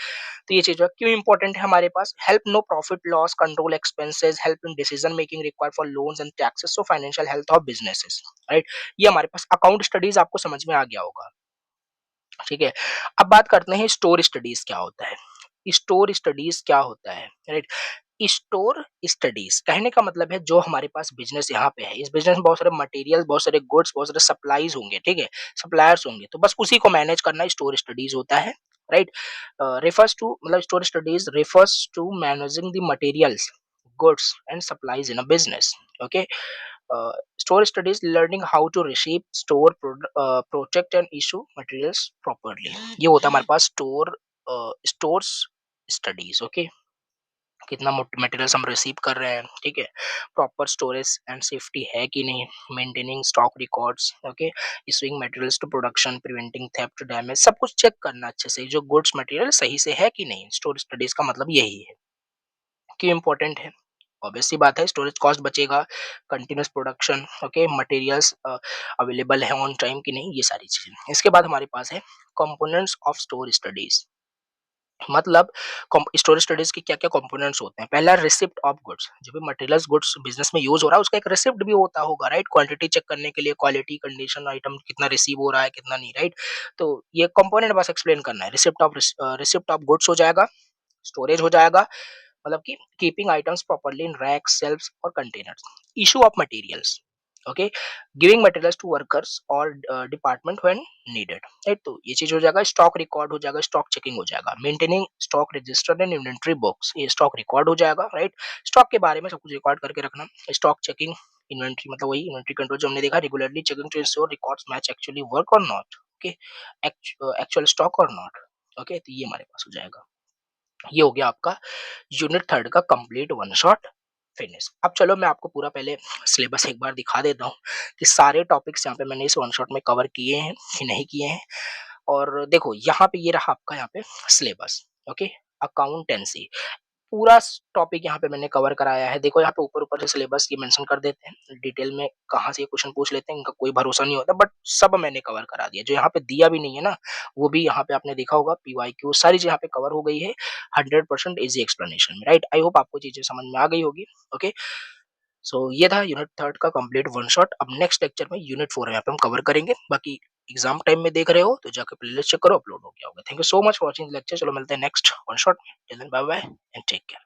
तो ये चीज क्यों इंपॉर्टेंट है हमारे पास, help know profit loss, control expenses, help in decision making required for loans and taxes, so financial health of businesses, right? ये हमारे पास अकाउंट स्टडीज आपको समझ में आ गया होगा, ठीक है? अब बात करते हैं स्टोर स्टडीज क्या होता है। स्टोर स्टडीज क्या होता है, राइट? स्टोर स्टडीज कहने का मतलब है, जो हमारे पास बिजनेस यहाँ पे है, इस बिजनेस में बहुत सारे मटेरियल, बहुत सारे गुड्स, बहुत सारे सप्लाईज होंगे, ठीक है? सप्लायर्स होंगे, तो बस उसी को मैनेज करना स्टोर स्टडीज होता है। राइट। refers to मतलब store studies refers to managing the materials, goods and supplies in a business. Okay. Store studies learning how to receive, store, protect and issue materials properly. ये होता है हमारे पास stores studies. Okay, कितना materials हम receive कर रहे हैं, ठीक है, प्रॉपर स्टोरेज एंड सेफ्टी है कि नहीं, maintaining stock records, okay, issuing materials to production, preventing theft damage, सब कुछ चेक करना अच्छे से, जो गुड्स मटेरियल सही से है कि नहीं। स्टोरेज स्टडीज का मतलब यही है। क्यों इंपॉर्टेंट है? ऑब्वियस सी बात है, स्टोरेज कॉस्ट बचेगा, continuous production, okay, materials available है ऑन टाइम कि नहीं, ये सारी चीजें। इसके बाद हमारे पास है कंपोनेंट्स ऑफ स्टोर स्टडीज। मतलब स्टोरेज स्टडीज के क्या क्या कंपोनेंट्स होते हैं। पहला, रिसिप्ट ऑफ गुड्स, जो भी मटेरियल्स गुड्स बिजनेस में यूज हो रहा है उसका एक रिसिप्ट भी होता होगा, राइट, क्वांटिटी चेक करने के लिए, क्वालिटी कंडीशन, आइटम कितना रिसीव हो रहा है कितना नहीं, राइट। तो ये कंपोनेंट बस एक्सप्लेन करना है। रिसिप्ट ऑफ गुड्स हो जाएगा, स्टोरेज हो जाएगा, मतलब कि keeping items properly in rack, shelves और containers. Issue of materials, okay, giving materials to workers और डिपार्टमेंट व्हेन नीडेड, राइट। तो ये चीज हो जाएगा। स्टॉक रिकॉर्ड हो जाएगा, स्टॉक चेकिंग हो जाएगा, maintaining stock register and inventory books, ये स्टॉक रिकॉर्ड हो जाएगा, राइट। स्टॉक के बारे में सब कुछ रिकॉर्ड करके रखना। स्टॉक चेकिंग, इन्वेंटरी मतलब वही इन्वेंटरी कंट्रोल जो हमने देखा, regularly checking to ensure records match actually work और नॉट, ओके, एक्चुअल स्टॉक और नॉट, ओके। तो ये हमारे पास हो जाएगा। ये हो गया आपका यूनिट थर्ड का कंप्लीट वन शॉट फिनिश। अब चलो मैं आपको पूरा पहले सिलेबस एक बार दिखा देता हूँ कि सारे टॉपिक्स यहाँ पे मैंने इस वन शॉट में कवर किए हैं कि नहीं किए हैं। और देखो यहाँ पे ये रहा आपका यहाँ पे सिलेबस, ओके, अकाउंटेंसी, पूरा टॉपिक यहाँ पे मैंने कवर कराया है। देखो यहाँ पे ऊपर ऊपर से सिलेबस ये मेंशन कर देते हैं, डिटेल में कहाँ से ये क्वेश्चन पूछ लेते हैं इनका कोई भरोसा नहीं होता, बट सब मैंने कवर करा दिया। जो यहाँ पे दिया भी नहीं है ना, वो भी यहाँ पे आपने देखा होगा, पीवाईक्यू सारी चीज यहाँ पे कवर हो गई है 100% इजी एक्सप्लेनेशन में, राइट। आई होप आपको चीजें समझ में आ गई होगी। ओके, सो ये था यूनिट थर्ड का कंप्लीट वन शॉट। अब नेक्स्ट लेक्चर में यूनिट फोर यहाँ पे हम कवर करेंगे। बाकी एग्जाम टाइम में देख रहे हो तो जाकर प्लेलिस्ट चेक करो, अपलोड हो गया होगा। Thank you so much for watching lecture. चलो मिलते हैं नेक्स्ट वन शॉट में, bye bye and take care.